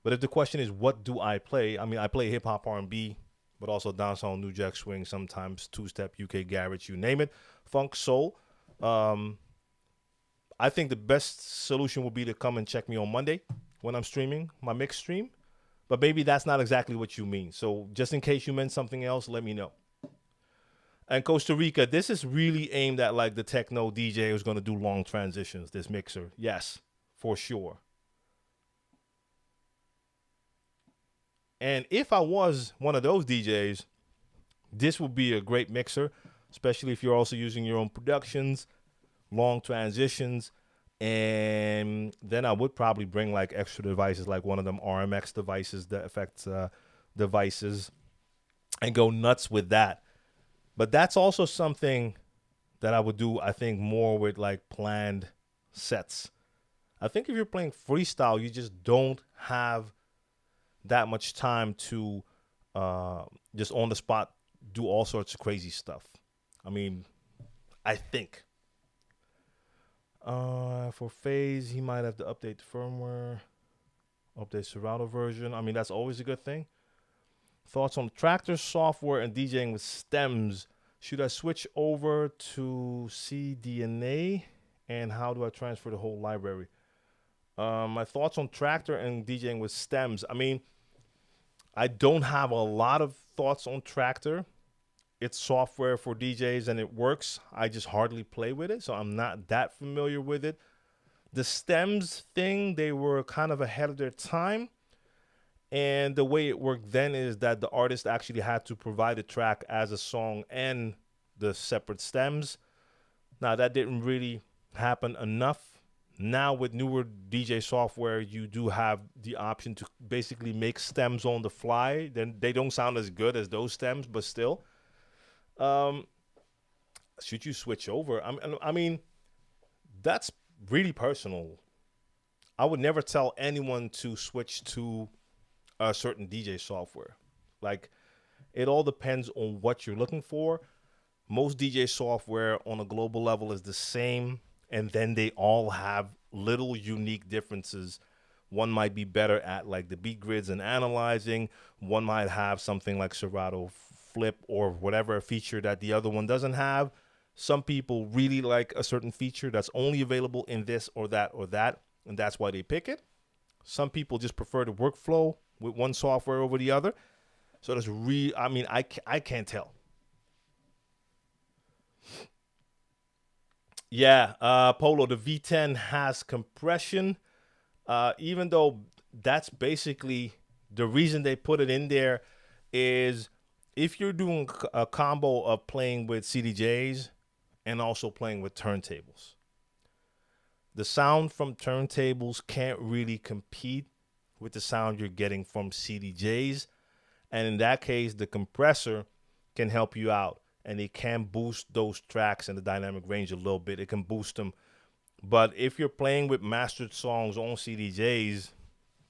But if the question is, what do I play? I mean, I play hip hop, R&B, but also dancehall, new jack swing, sometimes two-step, UK garage, you name it, funk, soul. I think the best solution would be to come and check me on Monday when I'm streaming my mix stream. But maybe that's not exactly what you mean. So just in case you meant something else, let me know. And Costa Rica, this is really aimed at like the techno DJ who's going to do long transitions, this mixer. Yes, for sure. And if I was one of those DJs, this would be a great mixer, especially if you're also using your own productions, long transitions. And then I would probably bring like extra devices, like one of them RMX devices, the effects devices, and go nuts with that. But that's also something that I would do, I think, more with like planned sets. I think if you're playing freestyle, you just don't have that much time to just on the spot do all sorts of crazy stuff. I mean, I think. For Phase, he might have to update the firmware, update Serato version. I mean, that's always a good thing. Thoughts on Traktor software and DJing with stems. Should I switch over to CDNA? And how do I transfer the whole library? My thoughts on Traktor and DJing with stems. I mean, I don't have a lot of thoughts on Traktor. It's software for DJs and it works. I just hardly play with it, so I'm not that familiar with it. The stems thing, they were kind of ahead of their time. And the way it worked then is that the artist actually had to provide a track as a song and the separate stems. Now, that didn't really happen enough. Now, with newer DJ software, you do have the option to basically make stems on the fly. Then they don't sound as good as those stems, but still. Should you switch over? I mean, that's really personal. I would never tell anyone to switch to a certain DJ software. Like, it all depends on what you're looking for. Most DJ software on a global level is the same, and then they all have little unique differences One might be better at like the beat grids and analyzing. One might have something like Serato flip or whatever feature that the other one doesn't have. Some people really like a certain feature that's only available in this or that, and that's why they pick it. Some people just prefer the workflow with one software over the other. So that's I can't tell. Yeah, Polo, the V10 has compression, even though that's basically the reason they put it in there is if you're doing a combo of playing with CDJs and also playing with turntables. The sound from turntables can't really compete with the sound you're getting from CDJs. And in that case, the compressor can help you out. And it can boost those tracks and the dynamic range a little bit. It can boost them. But if you're playing with mastered songs on CDJs,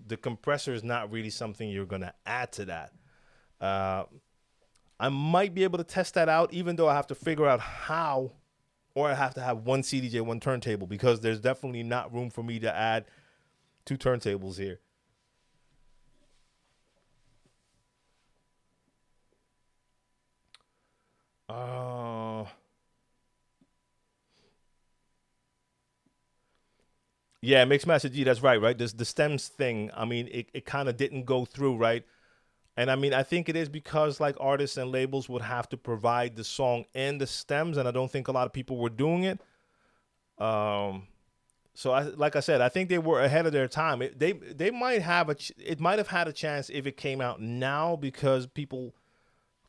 the compressor is not really something you're going to add to that. I might be able to test that out, even though I have to figure out how, or I have to have one CDJ, one turntable, because there's definitely not room for me to add two turntables here. Yeah, mixed master G, that's right? This the stems thing. I mean, it kind of didn't go through, right? And I mean, I think it is because like artists and labels would have to provide the song and the stems, and I don't think a lot of people were doing it. So like I said, I think they were ahead of their time. They might have it might have had a chance if it came out now because people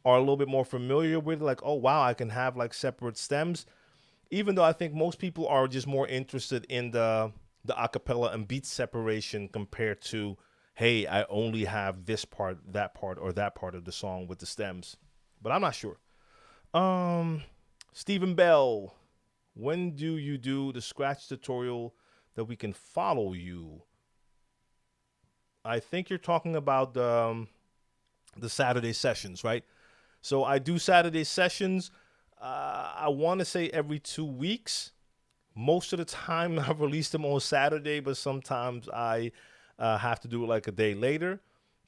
are a little bit more familiar with it, like, oh wow, I can have like separate stems. Even though I think most people are just more interested in the acapella and beat separation compared to, hey, I only have this part, or that part of the song with the stems. But I'm not sure. Stephen Bell, when do you do the scratch tutorial that we can follow you? I think you're talking about the Saturday sessions, right? So I do Saturday sessions. I want to say every 2 weeks. Most of the time, I release them on Saturday, but sometimes I have to do it like a day later.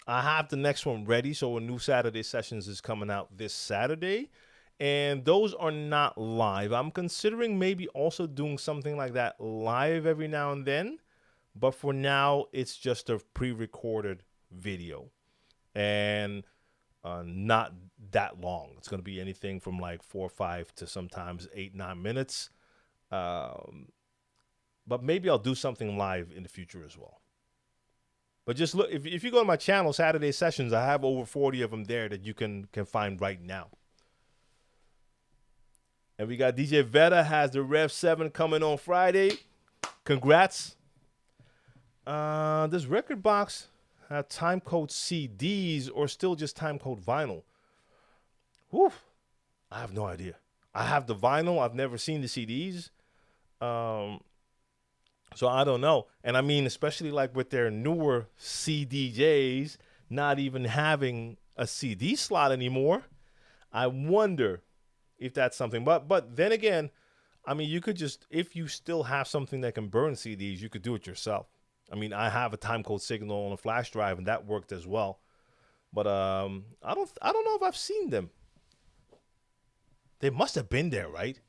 I have the next one ready, so a new Saturday sessions is coming out this Saturday, and those are not live. I'm considering maybe also doing something like that live every now and then, but for now, it's just a pre-recorded video, and not that long. It's going to be anything from like 4 or 5 to sometimes 8, 9 minutes. But maybe I'll do something live in the future as well. But just look, if you go to my channel, Saturday Sessions, I have over 40 of them there that you can find right now. And we got DJ Veta has the Rev 7 coming on Friday. Congrats. Does Rekordbox have timecode CDs or still just timecode vinyl? Whew. I have no idea. I have the vinyl. I've never seen the CDs. So I don't know. And I mean, especially like with their newer CDJs not even having a CD slot anymore, I wonder if that's something. But then again, I mean, you could just, if you still have something that can burn CDs, you could do it yourself. I mean, I have a timecode signal on a flash drive, and that worked as well. But I don't know if I've seen them. They must have been there, right?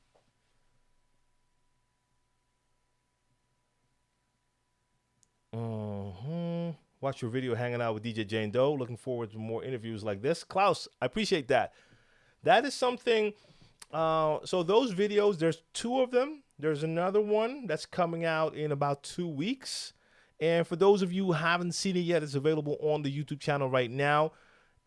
Watch your video hanging out with DJ Jane Doe. Looking forward to more interviews like this. Klaus, I appreciate that. That is something. So those videos, there's 2 of them. There's another one that's coming out in about 2 weeks. And for those of you who haven't seen it yet, it's available on the YouTube channel right now.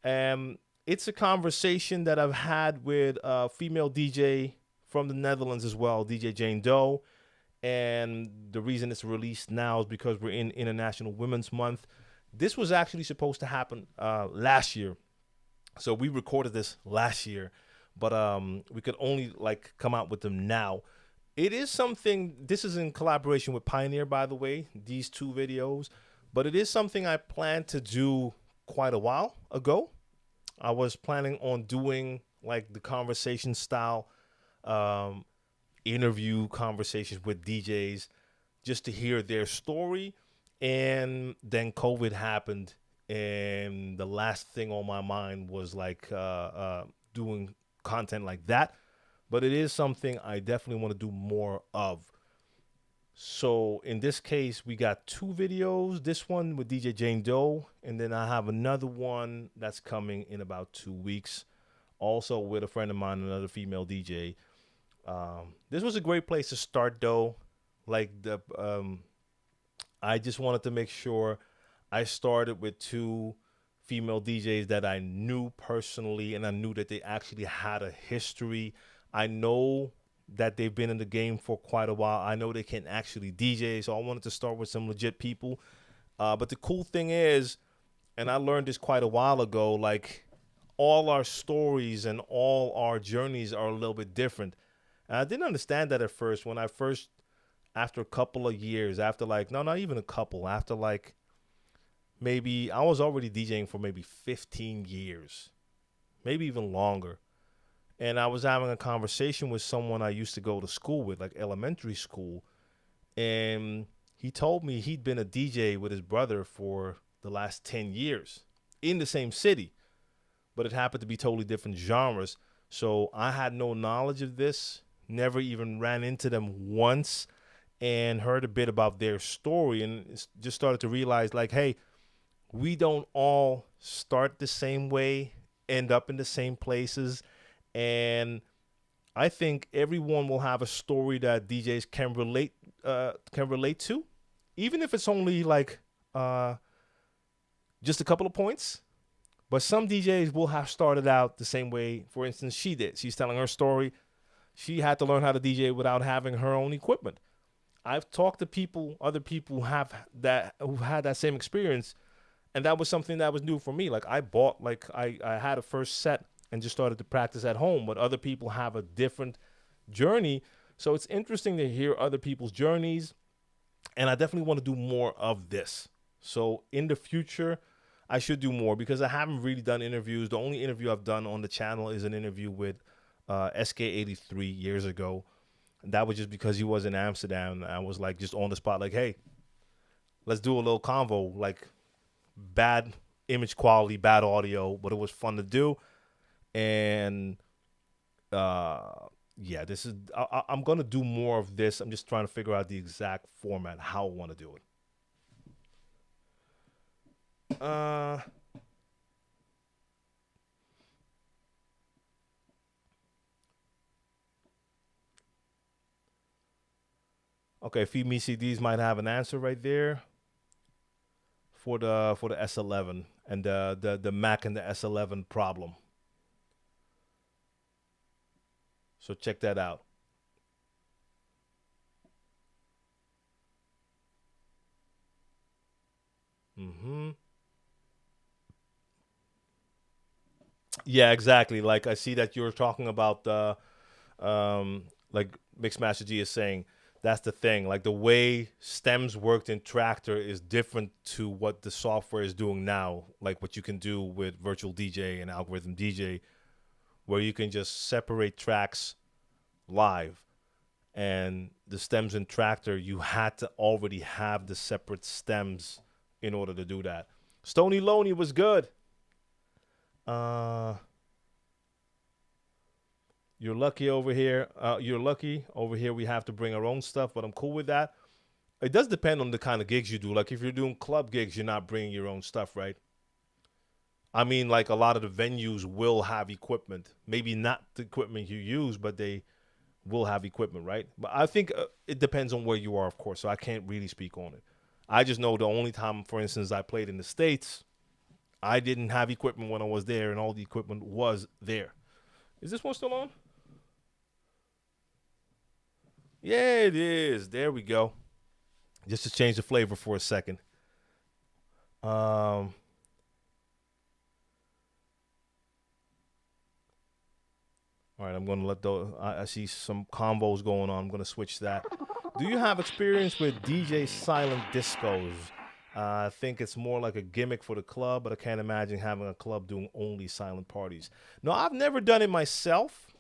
It's a conversation that I've had with a female DJ from the Netherlands as well, DJ Jane Doe. And the reason it's released now is because we're in International Women's Month. This was actually supposed to happen last year. So we recorded this last year, but we could only like come out with them now. It is something, this is in collaboration with Pioneer, by the way, these 2 videos, but it is something I planned to do quite a while ago. I was planning on doing like the conversation style interview conversations with DJs just to hear their story And then COVID happened, and the last thing on my mind was like doing content like that. But it is something I definitely want to do more of. So in this case, we got two videos. This one with DJ Jane Doe, and then I have another one that's coming in about 2 weeks. Also with a friend of mine, another female DJ. This was a great place to start, though. Like I just wanted to make sure I started with two female DJs that I knew personally, and I knew that they actually had a history. I know that they've been in the game for quite a while. I know they can actually DJ, so I wanted to start with some legit people. But the cool thing is, and I learned this quite a while ago, like all our stories and all our journeys are a little bit different. And I didn't understand that at first. When I first, after a couple of years, after like, no, not even a couple, after like maybe, I was already DJing for maybe 15 years, maybe even longer. And I was having a conversation with someone I used to go to school with, like elementary school. And he told me he'd been a DJ with his brother for the last 10 years in the same city, but it happened to be totally different genres. So I had no knowledge of this, never even ran into them once, and heard a bit about their story, and just started to realize, like, hey, we don't all start the same way, end up in the same places. And I think everyone will have a story that DJs can relate to, even if it's only like just a couple of points. But some DJs will have started out the same way. For instance, she did. She's telling her story. She had to learn how to DJ without having her own equipment. I've talked to people, other people who had that same experience, and that was something that was new for me. Like I bought, like I had a first set and just started to practice at home, but other people have a different journey. So it's interesting to hear other people's journeys, and I definitely want to do more of this. So in the future, I should do more because I haven't really done interviews. The only interview I've done on the channel is an interview with SK83 years ago. And that was just because he was in Amsterdam. I was like just on the spot, like, hey, let's do a little convo, like bad image quality, bad audio, but it was fun to do. And yeah, this is I'm gonna do more of this. I'm just trying to figure out the exact format, how I want to do it. Okay, Feed Me CDs might have an answer right there for the S11 and the Mac and the S11 problem. So check that out. Yeah, exactly. Like I see that you're talking about the like Mixmaster G is saying, that's the thing. Like the way stems worked in Traktor is different to what the software is doing now. Like what you can do with Virtual DJ and Algorithm DJ, where you can just separate tracks live. And the stems in Traktor, you had to already have the separate stems in order to do that. Stony Loney was good. You're lucky over here. You're lucky over here. We have to bring our own stuff, but I'm cool with that. It does depend on the kind of gigs you do. Like if you're doing club gigs, you're not bringing your own stuff, right? I mean, like a lot of the venues will have equipment. Maybe not the equipment you use, but they will have equipment, right? But I think it depends on where you are, of course. So I can't really speak on it. I just know the only time, for instance, I played in the States, I didn't have equipment when I was there, and all the equipment was there. Is this one still on? Yeah, it is. There we go. Just to change the flavor for a second. All right, I'm going to let those. I see some combos going on. I'm going to switch that. Do you have experience with DJ silent discos? I think it's more like a gimmick for the club, but I can't imagine having a club doing only silent parties. No, I've never done it myself.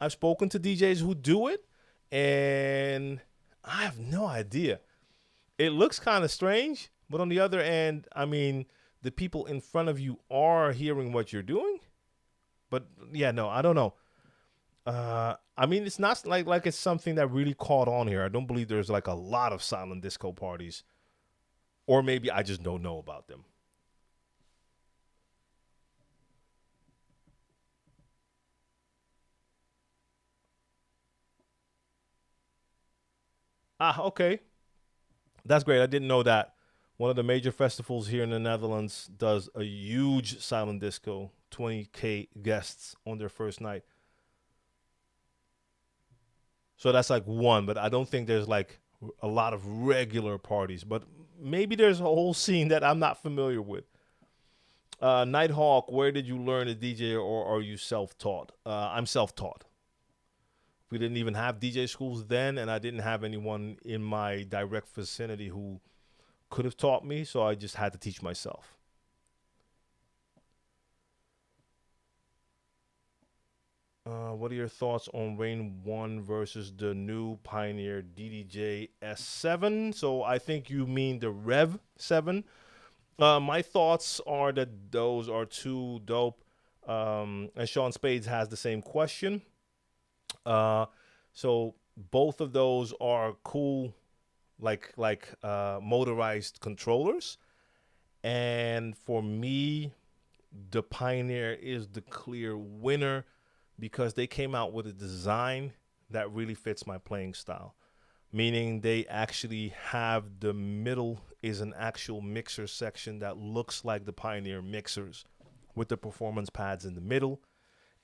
I've spoken to DJs who do it, and I have no idea. it looks kind of strange, but on the other end, I mean, the people in front of you are hearing what you're doing. But yeah, no, I don't know. I mean, it's not like it's something that really caught on here. I don't believe there's like a lot of silent disco parties, or maybe I just don't know about them. Ah, okay, that's great. I didn't know that. One of the major festivals here in the Netherlands does a huge silent disco, 20K guests on their first night. So that's like one, but I don't think there's like a lot of regular parties. But maybe there's a whole scene that I'm not familiar with. Nighthawk, where did you learn to DJ, or are you self-taught? I'm self-taught. We didn't even have DJ schools then, and I didn't have anyone in my direct vicinity who could have taught me, so I just had to teach myself. What are your thoughts on Rain 1 versus the new Pioneer Ddj S7? So I think you mean the Rev 7. My thoughts are that those are too dope. And Sean Spades has the same question. Uh, so both of those are cool, like motorized controllers. And for me, the Pioneer is the clear winner because they came out with a design that really fits my playing style. Meaning they actually have the middle is an actual mixer section that looks like the Pioneer mixers with the performance pads in the middle.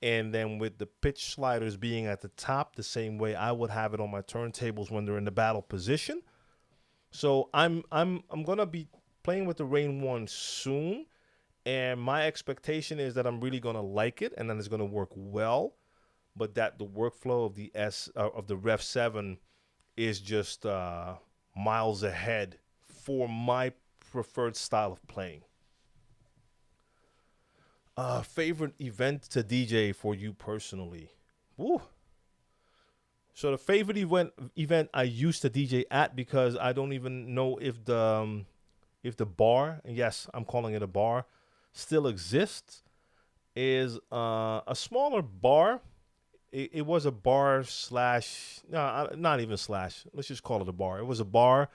And then with the pitch sliders being at the top, the same way I would have it on my turntables when they're in the battle position. So I'm gonna be playing with the Rain One soon, and my expectation is that I'm really gonna like it, and then it's gonna work well. But that the workflow of the of the Rev 7 is just miles ahead for my preferred style of playing. Favorite event to DJ for you personally? Woo. So the favorite event I used to DJ at, because I don't even know if the bar, and yes, I'm calling it a bar, still exists, is a smaller bar. It was a bar slash, no, not even slash. Let's just call it a bar. It was a bar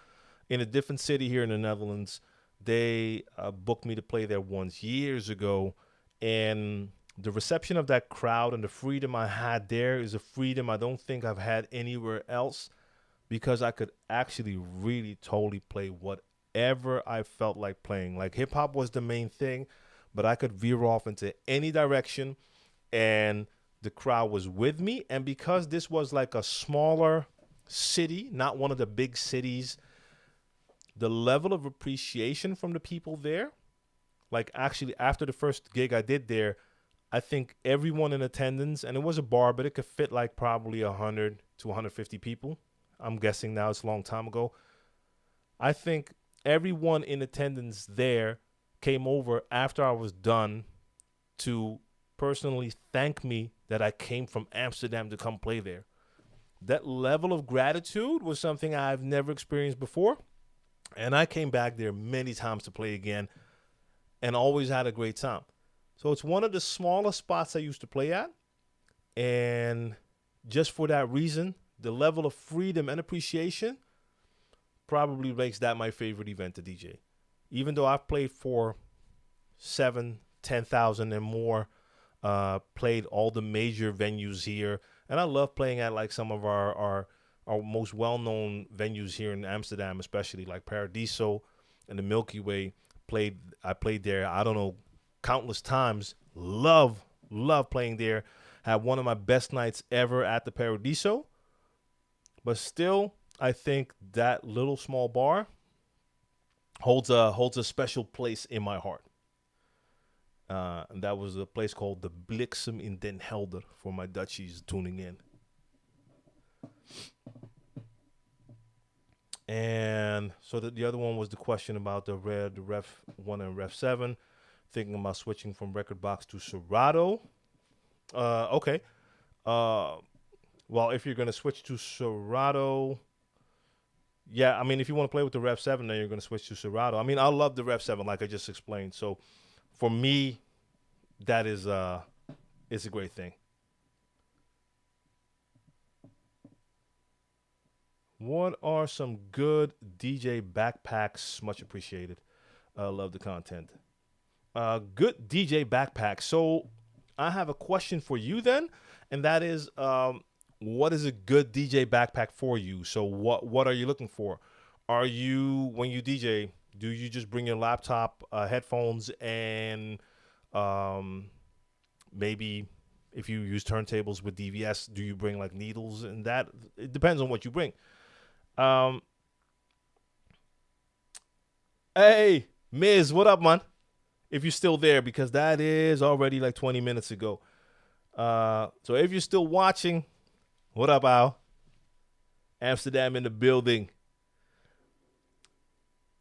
in a different city here in the Netherlands. They booked me to play there once years ago, and the reception of that crowd and the freedom I had there is a freedom I don't think I've had anywhere else, because I could actually really totally play whatever I felt like playing. Like hip hop was the main thing, but I could veer off into any direction, and the crowd was with me. And because this was like a smaller city, not one of the big cities, the level of appreciation from the people there, like actually after the first gig I did there, I think everyone in attendance, and it was a bar, but it could fit like probably 100 to 150 people. I'm guessing now, it's a long time ago. I think everyone in attendance there came over after I was done to personally thank me that I came from Amsterdam to come play there. That level of gratitude was something I've never experienced before. And I came back there many times to play again and always had a great time. So it's one of the smaller spots I used to play at. And just for that reason, the level of freedom and appreciation probably makes that my favorite event to DJ. Even though I've played for 10,000 and more, played all the major venues here. And I love playing at like some of our most well-known venues here in Amsterdam, especially like Paradiso and the Milky Way. I played there, I don't know, countless times. Love playing there. Had one of my best nights ever at the Paradiso. But still, I think that little small bar holds a special place in my heart. And that was a place called the Bliksem in Den Helder for my Dutchies tuning in. And so the other one was the question about the Rev 1 and Rev 7. Thinking about switching from Rekordbox to Serato. Okay. Well, if you're going to switch to Serato, Yeah, I mean, if you want to play with the Rev 7, then you're going to switch to Serato. I mean, I love the Rev 7, like I just explained. So for me, that is it's a great thing. What are some good DJ backpacks? Much appreciated. Love the content. Good DJ backpack. So I have a question for you then, and that is, what is a good DJ backpack for you? So what are you looking for? Are you, when you DJ, do you just bring your laptop, headphones, and um, maybe if you use turntables with DVS, do you bring like needles and that? It depends on what you bring. Um, hey, Miz, what up, man? If you're still there, because that is already like 20 minutes ago. So if you're still watching, what up, Al? Amsterdam in the building.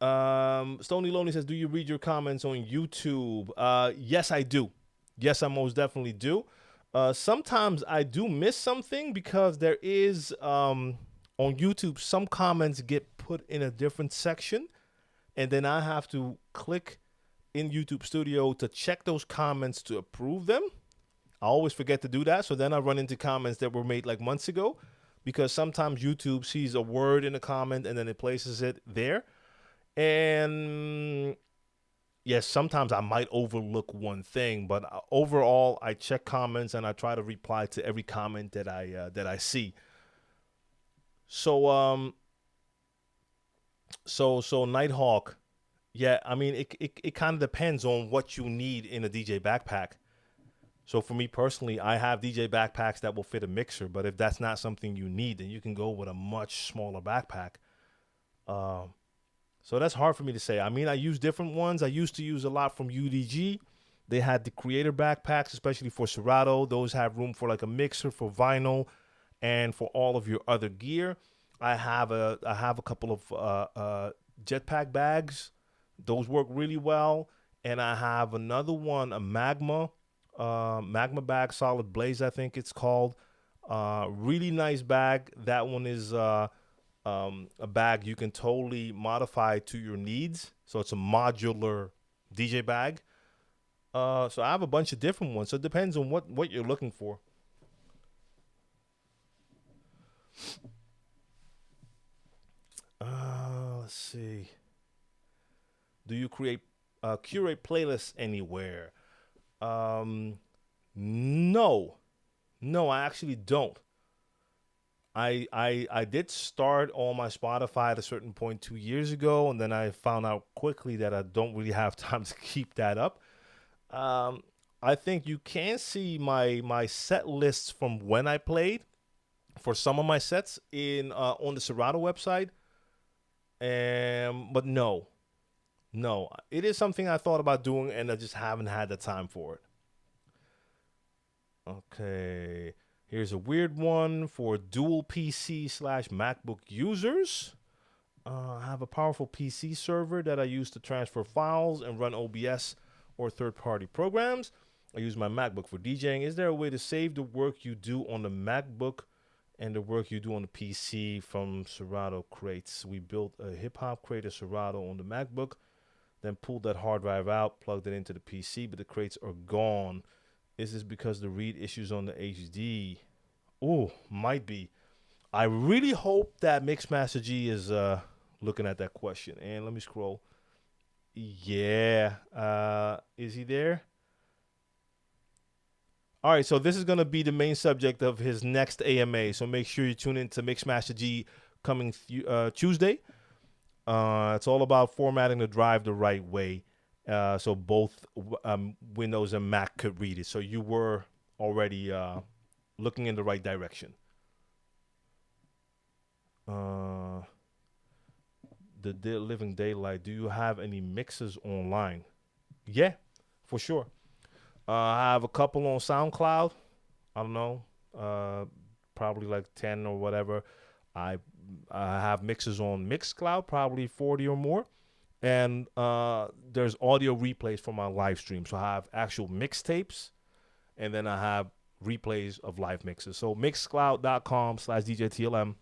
Stony Lonely says, do you read your comments on YouTube? Yes, I do. Yes, I most definitely do. Sometimes I do miss something because there is, on YouTube, some comments get put in a different section, and then I have to click in YouTube Studio to check those comments to approve them. I always forget to do that, so then I run into comments that were made like months ago, because sometimes YouTube sees a word in a comment and then it places it there. And yes, sometimes I might overlook one thing, but overall, I check comments and I try to reply to every comment that I see. So so Nighthawk, yeah, I mean it kind of depends on what you need in a DJ backpack. So for me personally, I have DJ backpacks that will fit a mixer, but if that's not something you need, then you can go with a much smaller backpack. So that's hard for me to say. I mean, I use different ones. I used to use a lot from UDG. They had the creator backpacks, especially for Serato. Those have room for like a mixer, for vinyl, and for all of your other gear. I have a couple of jetpack bags. Those work really well. And I have another one, a Magma bag, Solid Blaze, I think it's called. Really nice bag. That one is a bag you can totally modify to your needs. So it's a modular DJ bag. So I have a bunch of different ones. So it depends on what you're looking for. Let's see. Do you curate playlists anywhere? No, I actually don't. I did start on my Spotify at a certain point 2 years ago, and then I found out quickly that I don't really have time to keep that up. I think you can see my set lists from when I played for some of my sets in on the Serato website. But no, it is something I thought about doing, and I just haven't had the time for it. Okay, here's a weird one for dual PC slash MacBook users. I have a powerful PC server that I use to transfer files and run OBS or third-party programs. I use my MacBook for DJing. Is there a way to save the work you do on the MacBook and the work you do on the PC from Serato crates? We built a hip-hop crate of Serato on the MacBook, then pulled that hard drive out, plugged it into the PC, but the crates are gone. Is this because the read issues on the HD? Oh, might be. I really hope that Mixmaster G is looking at that question. And let me scroll. Yeah. Is he there? All right, so this is going to be the main subject of his next AMA. So make sure you tune in to Mixmaster G coming Tuesday. It's all about formatting the drive the right way. So both Windows and Mac could read it. So you were already looking in the right direction. The Living Daylight. Do you have any mixes online? Yeah, for sure. I have a couple on SoundCloud. I don't know, probably like 10 or whatever. I have mixes on Mixcloud, probably 40 or more. And there's audio replays for my live stream. So I have actual mixtapes, and then I have replays of live mixes. So mixcloud.com/DJ TLM.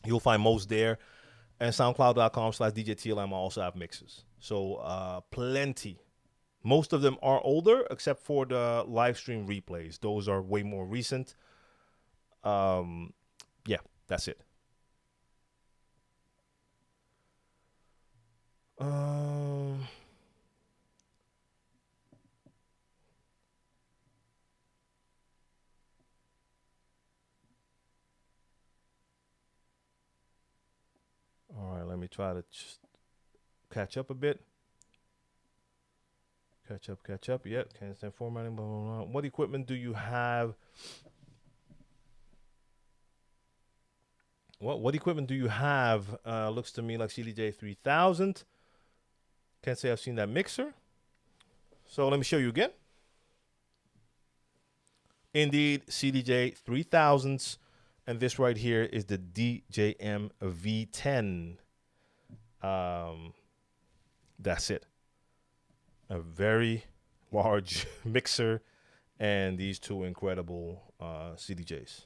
You'll find most there. And SoundCloud.com/DJ TLM. I also have mixes. So plenty. Most of them are older, except for the live stream replays. Those are way more recent. Yeah, that's it. All right, let me try to just catch up a bit. Catch up. Yeah, can't stand formatting. Blah, blah, blah. What equipment do you have? What equipment do you have? Looks to me like CDJ 3000. Can't say I've seen that mixer. So let me show you again. Indeed, CDJ 3000s. And this right here is the DJM V10. That's it. A very large mixer and these two incredible CDJs.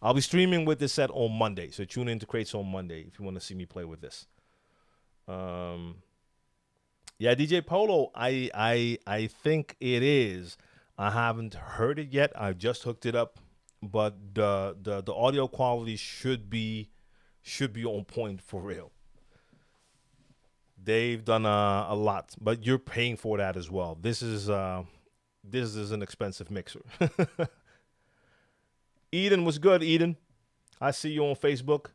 I'll be streaming with this set on Monday, so tune in to Crates on Monday if you want to see me play with this. Yeah, DJ Polo, I think it is. I haven't heard it yet. I just hooked it up, but the audio quality should be on point for real. They've done a lot, but you're paying for that as well. This is an expensive mixer. Eden was good, Eden. I see you on Facebook.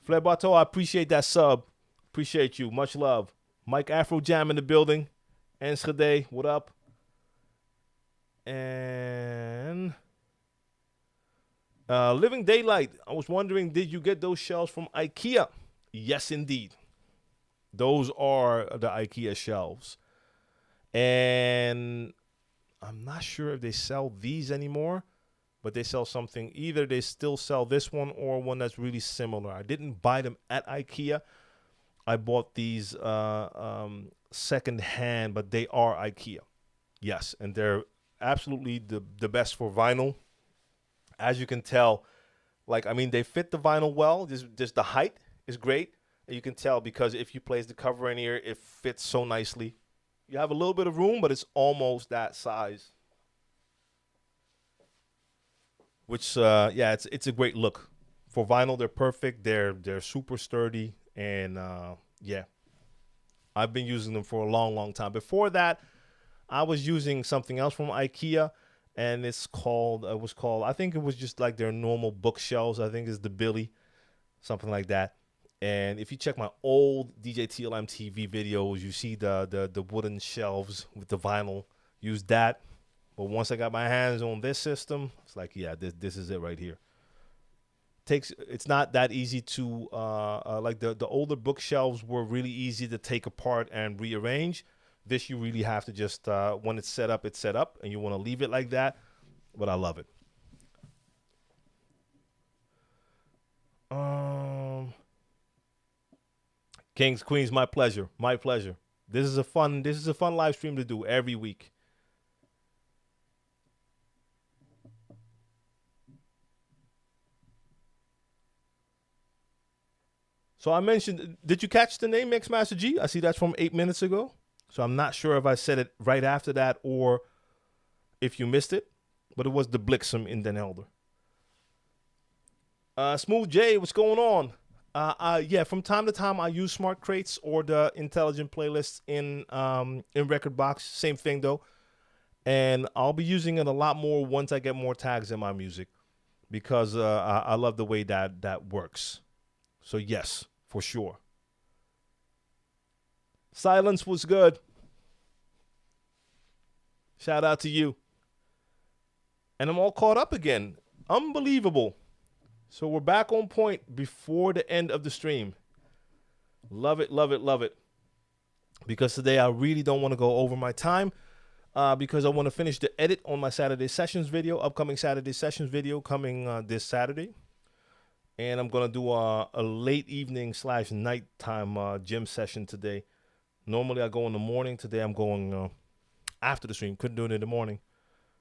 Flair Bateau, I appreciate that sub. Appreciate you. Much love. Mike Afro Jam in the building. Enschede, what up? And Living Daylight. I was wondering, did you get those shelves from IKEA? Yes, indeed. Those are the IKEA shelves. And I'm not sure if they sell these anymore, but they sell something. Either they still sell this one or one that's really similar. I didn't buy them at IKEA. I bought these second hand, but they are IKEA. Yes, and they're absolutely the best for vinyl. As you can tell, they fit the vinyl well. Just the height is great. You can tell because if you place the cover in here, it fits so nicely. You have a little bit of room, but it's almost that size. Which, it's a great look. For vinyl, they're perfect. They're super sturdy. And, I've been using them for a long, long time. Before that, I was using something else from IKEA. And I think it was just like their normal bookshelves. I think it's the Billy, something like that. And if you check my old DJ TLM TV videos, you see the wooden shelves with the vinyl. Use that. But once I got my hands on this system, it's like, yeah, this is it right here. It's not that easy to like the older bookshelves were really easy to take apart and rearrange. This you really have to just when it's set up, and you want to leave it like that. But I love it. Kings, Queens, my pleasure. This is a fun live stream to do every week. So I mentioned, did you catch the name Mixmaster G? I see that's from 8 minutes ago. So I'm not sure if I said it right after that or if you missed it, but it was the Blixum in Den Helder. Smooth J, what's going on? From time to time I use smart crates or the intelligent playlists in Rekordbox. Same thing though. And I'll be using it a lot more once I get more tags in my music because I love the way that works. So yes, for sure. Silence was good. Shout out to you. And I'm all caught up again. Unbelievable. So we're back on point before the end of the stream. Love it. Because today I really don't want to go over my time because I want to finish the edit on my Saturday Sessions video, upcoming Saturday Sessions video coming this Saturday. And I'm going to do a late evening / nighttime gym session today. Normally I go in the morning. Today I'm going after the stream. Couldn't do it in the morning.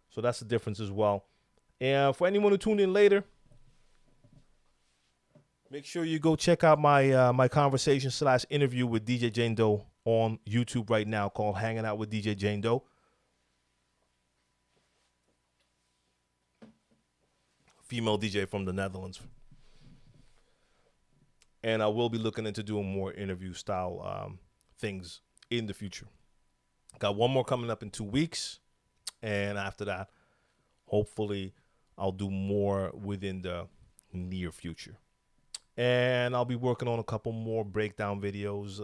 So that's the difference as well. And for anyone who tuned in later, Make sure you go check out my conversation / interview with DJ Jane Doe on YouTube right now called Hanging Out with DJ Jane Doe. Female DJ from the Netherlands. And I will be looking into doing more interview style things in the future. Got one more coming up in 2 weeks. And after that, hopefully I'll do more within the near future. And I'll be working on a couple more breakdown videos,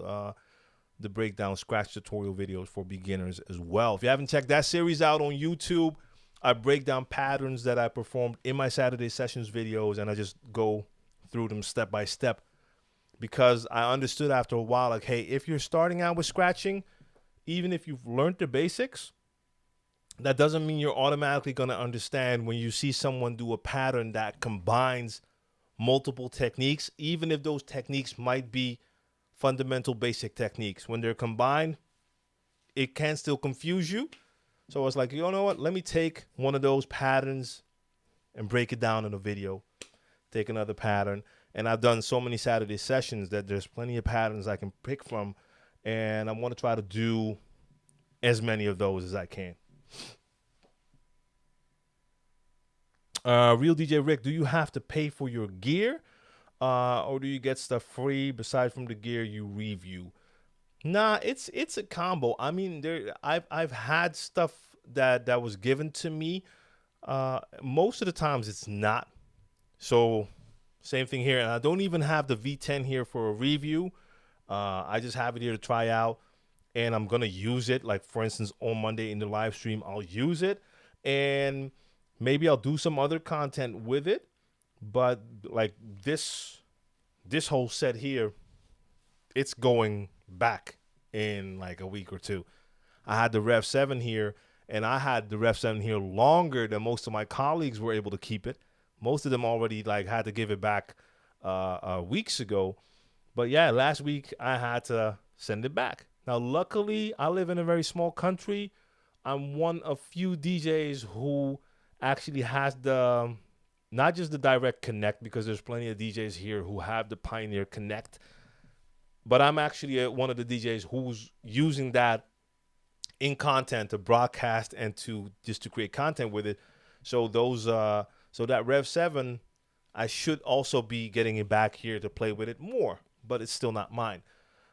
the breakdown scratch tutorial videos for beginners as well. If you haven't checked that series out on YouTube, I break down patterns that I performed in my Saturday sessions videos, and I just go through them step by step, because I understood after a while, like, hey, if you're starting out with scratching, even if you've learned the basics, that doesn't mean you're automatically going to understand when you see someone do a pattern that combines multiple techniques, even if those techniques might be fundamental basic techniques. When they're combined, it can still confuse you. So I was like, you know what? Let me take one of those patterns and break it down in a video. Take another pattern. And I've done so many Saturday sessions that there's plenty of patterns I can pick from. And I want to try to do as many of those as I can. Real DJ Rick, do you have to pay for your gear? Or do you get stuff free besides from the gear you review? Nah, it's a combo. I mean, I've had stuff that was given to me. Most of the times it's not. So same thing here. And I don't even have the V10 here for a review. I just have it here to try out, and I'm gonna use it. Like, for instance, on Monday in the live stream, I'll use it, and maybe I'll do some other content with it. But like this whole set here, it's going back in like a week or two. I had the Rev 7 here, and I had the Rev 7 here longer than most of my colleagues were able to keep it. Most of them already like had to give it back weeks ago. But yeah, last week I had to send it back. Now, luckily, I live in a very small country. I'm one of few DJs who actually has the, not just the direct connect, because there's plenty of DJs here who have the Pioneer Connect, but I'm actually one of the DJs who's using that in content to broadcast and to just to create content with it. So those, so that Rev 7, I should also be getting it back here to play with it more, but it's still not mine.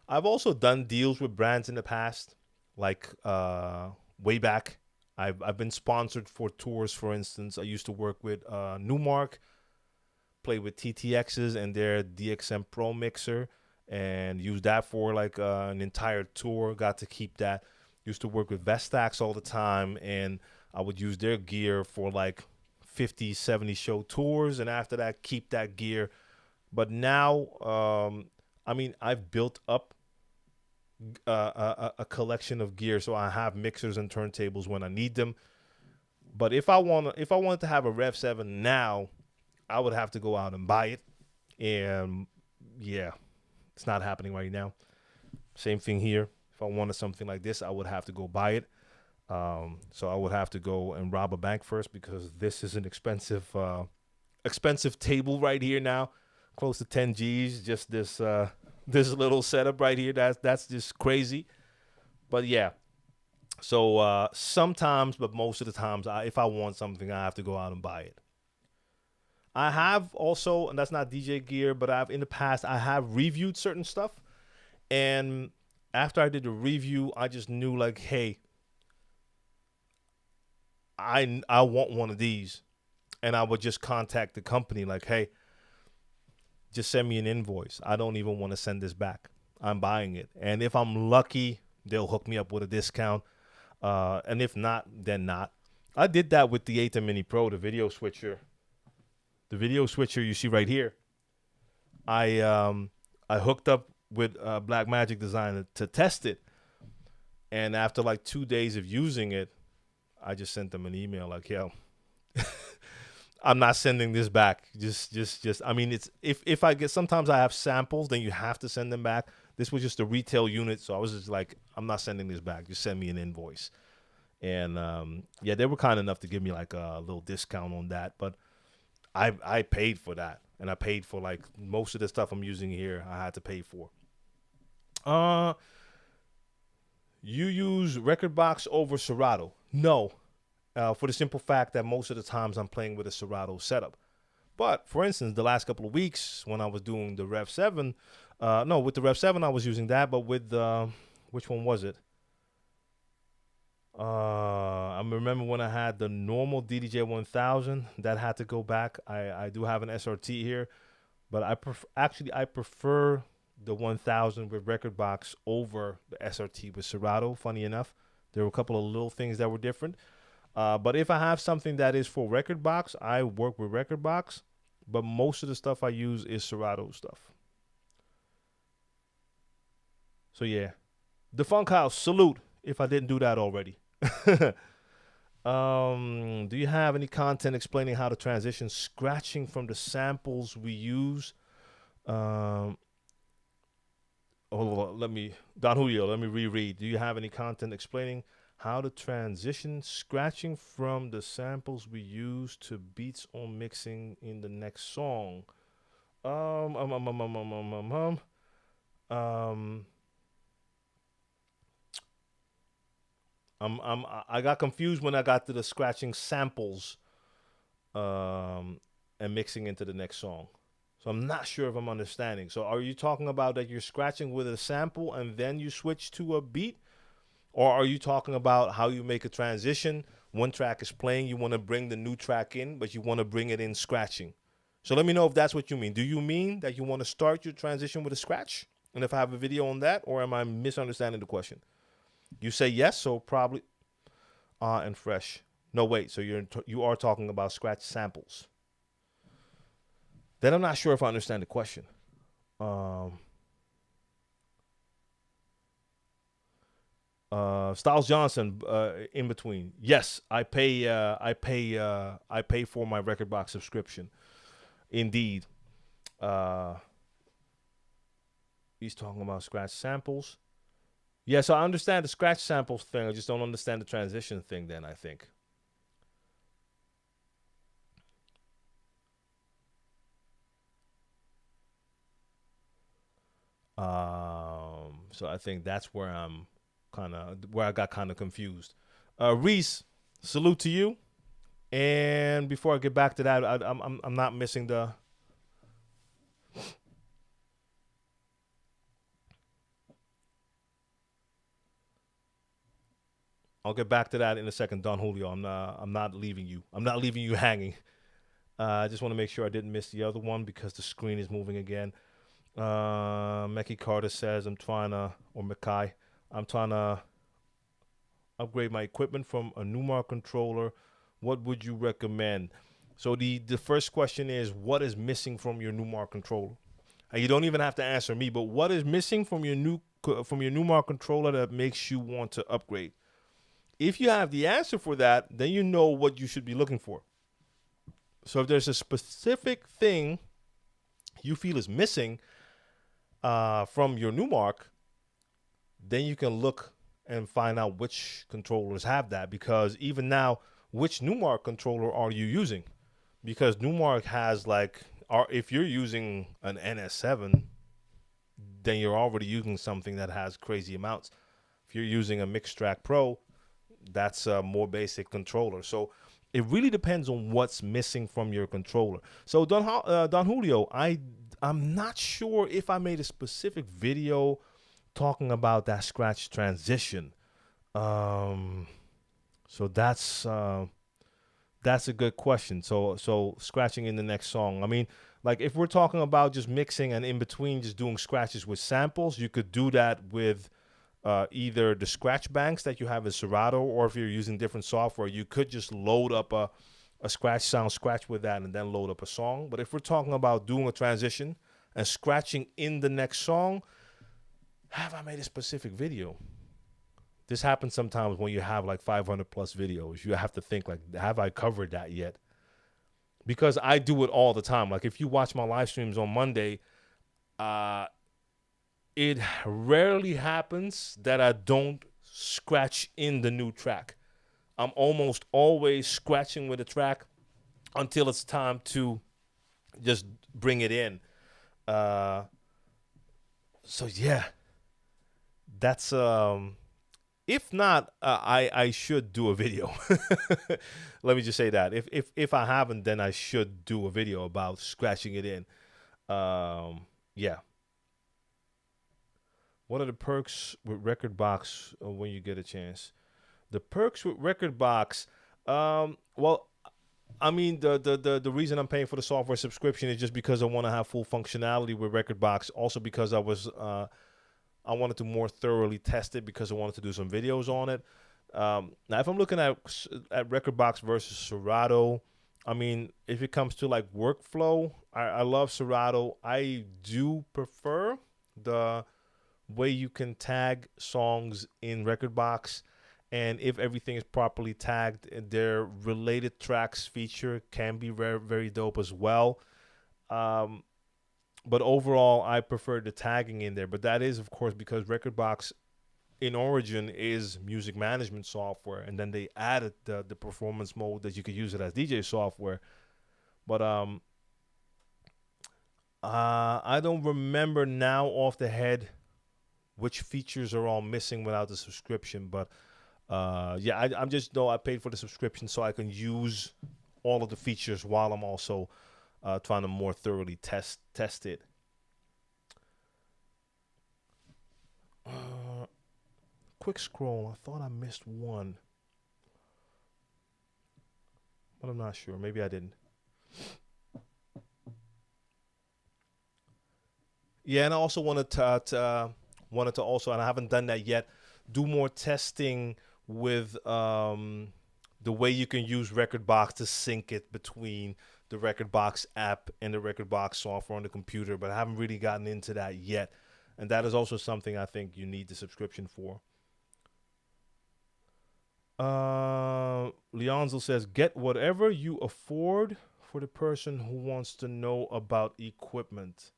I've also done deals with brands in the past, like way back. I've been sponsored for tours, for instance. I used to work with Newmark, play with TTXs and their DXM Pro mixer, and use that for like an entire tour. Got to keep that. Used to work with Vestax all the time, and I would use their gear for like 50, 70 show tours, and after that, keep that gear. But now, I mean, I've built up a collection of gear, so I have mixers and turntables when I need them. But if I wanted to have a Rev 7 now, I would have to go out and buy it, and yeah, it's not happening right now. Same thing here. If I wanted something like this, I would have to go buy it. So I would have to go and rob a bank first, because this is an expensive table right here now, close to 10 G's. Just this this little setup right here, that's just crazy. But yeah, so sometimes, but most of the times, if I want something, I have to go out and buy it. I have also, and that's not DJ gear, but in the past I have reviewed certain stuff, and after I did the review, I just knew like, hey, I want one of these, and I would just contact the company like, hey, just send me an invoice. I don't even want to send this back. I'm buying it. And if I'm lucky, they'll hook me up with a discount. And if not, then not. I did that with the Atem Mini Pro, the video switcher. The video switcher you see right here. I hooked up with Blackmagic Design to test it. And after like 2 days of using it, I just sent them an email like, yo, I'm not sending this back. Just. I mean, it's if I get, sometimes I have samples, then you have to send them back. This was just a retail unit, so I was just like, I'm not sending this back. Just send me an invoice. And yeah, they were kind enough to give me like a little discount on that, but I paid for that. and I paid for like most of the stuff I'm using here. I had to pay for. You use Rekordbox over Serato? No, for the simple fact that most of the times I'm playing with a Serato setup. But for instance, the last couple of weeks when I was doing the Rev 7, no, with the Rev 7 I was using that, but with which one was it? I remember when I had the normal DDJ 1000 that had to go back. I do have an SRT here, but I prefer the 1000 with Rekordbox over the SRT with Serato. Funny enough, there were a couple of little things that were different. But if I have something that is for Rekordbox, I work with Rekordbox. But most of the stuff I use is Serato stuff. So yeah, the Funk House, salute if I didn't do that already. Do you have any content explaining how to transition scratching from the samples we use? Hold on, Don Julio, let me reread. Do you have any content explaining how to transition scratching from the samples we use to beats on mixing in the next song? I got confused when I got to the scratching samples and mixing into the next song. So I'm not sure if I'm understanding. So are you talking about that you're scratching with a sample and then you switch to a beat? Or are you talking about how you make a transition? One track is playing, you want to bring the new track in, but you want to bring it in scratching. So let me know if that's what you mean. Do you mean that you want to start your transition with a scratch? And if I have a video on that, or am I misunderstanding the question? You say yes, so probably and fresh. No, wait, so you are talking about scratch samples. Then I'm not sure if I understand the question. Styles Johnson, in between. Yes, I pay for my Rekordbox subscription. Indeed. He's talking about scratch samples. Yeah, so I understand the scratch samples thing. I just don't understand the transition thing then, I think. So I think that's where I got kind of confused. Reese, salute to you. And before I get back to that, I'm not missing the. I'll get back to that in a second, Don Julio. I'm not leaving you. I'm not leaving you hanging. I just want to make sure I didn't miss the other one because the screen is moving again. Mecky Carter says I'm trying to upgrade my equipment from a Numark controller. What would you recommend? So the first question is, what is missing from your Numark controller? And you don't even have to answer me, but what is missing from your Numark controller that makes you want to upgrade? If you have the answer for that, then you know what you should be looking for. So if there's a specific thing you feel is missing from your Numark, then you can look and find out which controllers have that. Because even now, which Numark controller are you using? Because Numark has if you're using an NS7, then you're already using something that has crazy amounts. If you're using a Mixtrack Pro, that's a more basic controller. So it really depends on what's missing from your controller. So Don Julio, I'm not sure if I made a specific video talking about that scratch transition. So that's a good question. So scratching in the next song. I mean, like if we're talking about just mixing and in between just doing scratches with samples, you could do that with either the scratch banks that you have in Serato, or if you're using different software, you could just load up a scratch with that and then load up a song. But if we're talking about doing a transition and scratching in the next song, have I made a specific video? This happens sometimes when you have like 500 plus videos. You have to think like, have I covered that yet? Because I do it all the time. Like if you watch my live streams on Monday, it rarely happens that I don't scratch in the new track. I'm almost always scratching with a track until it's time to just bring it in. So yeah, that's if not, I should do a video. Let me just say that if I haven't, then I should do a video about scratching it in. Yeah. What are the perks with Rekordbox when you get a chance? The perks with Rekordbox, well, I mean, the reason I'm paying for the software subscription is just because I want to have full functionality with Rekordbox. Also because I wanted to more thoroughly test it because I wanted to do some videos on it. Now, if I'm looking at Rekordbox versus Serato, I mean, if it comes to like workflow, I love Serato. I do prefer the way you can tag songs in Rekordbox, and if everything is properly tagged, their related tracks feature can be very, very dope as well. But overall, I prefer the tagging in there. But that is, of course, because Rekordbox in origin is music management software, and then they added the performance mode that you could use it as DJ software. But I don't remember now off the head which features are all missing without the subscription. But yeah, I'm just know I paid for the subscription so I can use all of the features while I'm also trying to more thoroughly test it. Quick scroll. I thought I missed one, but I'm not sure. Maybe I didn't. Yeah, and I also wanted to also, and I haven't done that yet, do more testing with the way you can use Rekordbox to sync it between the Rekordbox app and the Rekordbox software on the computer, but I haven't really gotten into that yet. And that is also something I think you need the subscription for. Leonzel says, get whatever you afford for the person who wants to know about equipment.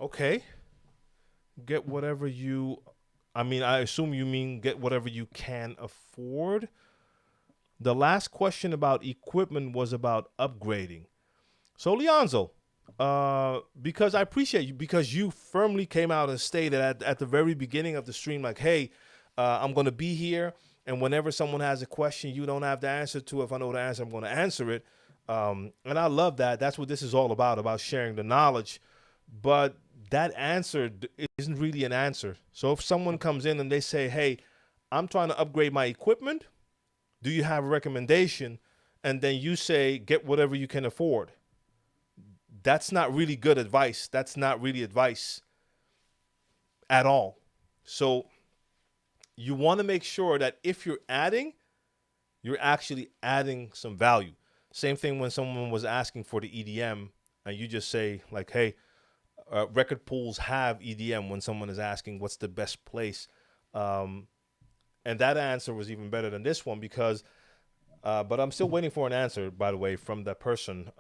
Okay. Get whatever you, I mean, I assume you mean get whatever you can afford. The last question about equipment was about upgrading. So, Leonzo, because I appreciate you, because you firmly came out and stated at the very beginning of the stream, like, hey, I'm going to be here, and whenever someone has a question you don't have the answer to, if I know the answer, I'm going to answer it. And I love that. That's what this is all about sharing the knowledge. But that answer isn't really an answer. So if someone comes in and they say, hey, I'm trying to upgrade my equipment, do you have a recommendation? And then you say, get whatever you can afford. That's not really good advice. That's not really advice at all. So you want to make sure that if you're adding, you're actually adding some value. Same thing when someone was asking for the EDM and you just say like, hey, record pools have EDM when someone is asking what's the best place. And that answer was even better than this one because, but I'm still waiting for an answer, by the way, from that person,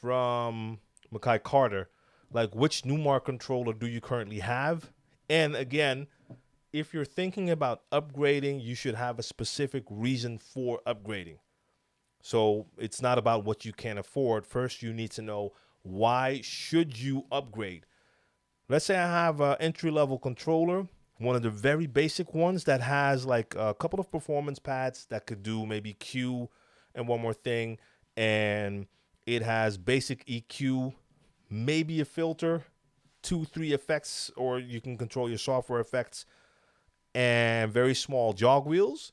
from Mackay Carter, like which Numark controller do you currently have? And again, if you're thinking about upgrading, you should have a specific reason for upgrading. So it's not about what you can afford. First, you need to know why should you upgrade. Let's say I have an entry-level controller, one of the very basic ones that has like a couple of performance pads that could do maybe Q and one more thing. And it has basic EQ, maybe a filter, 2-3 effects, or you can control your software effects, and very small jog wheels.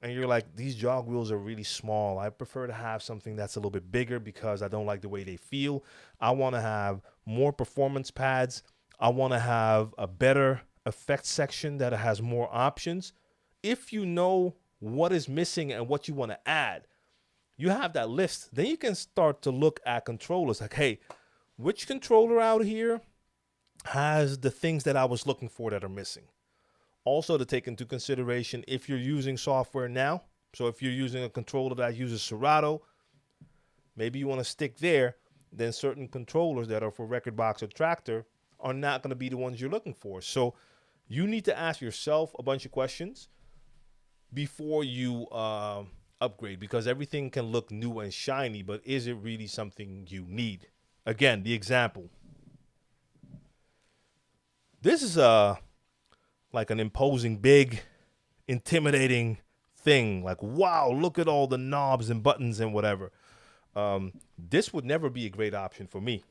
And you're like, these jog wheels are really small. I prefer to have something that's a little bit bigger because I don't like the way they feel. I want to have more performance pads. I want to have a better effect section that has more options. If you know what is missing and what you want to add, you have that list. Then you can start to look at controllers like, hey, which controller out here has the things that I was looking for that are missing? Also to take into consideration if you're using software now. So if you're using a controller that uses Serato, maybe you want to stick there. Then certain controllers that are for Rekordbox or Traktor are not going to be the ones you're looking for. So you need to ask yourself a bunch of questions before you upgrade, because everything can look new and shiny, but is it really something you need? Again, the example. This is like an imposing, big, intimidating thing. Like, wow, look at all the knobs and buttons and whatever. This would never be a great option for me.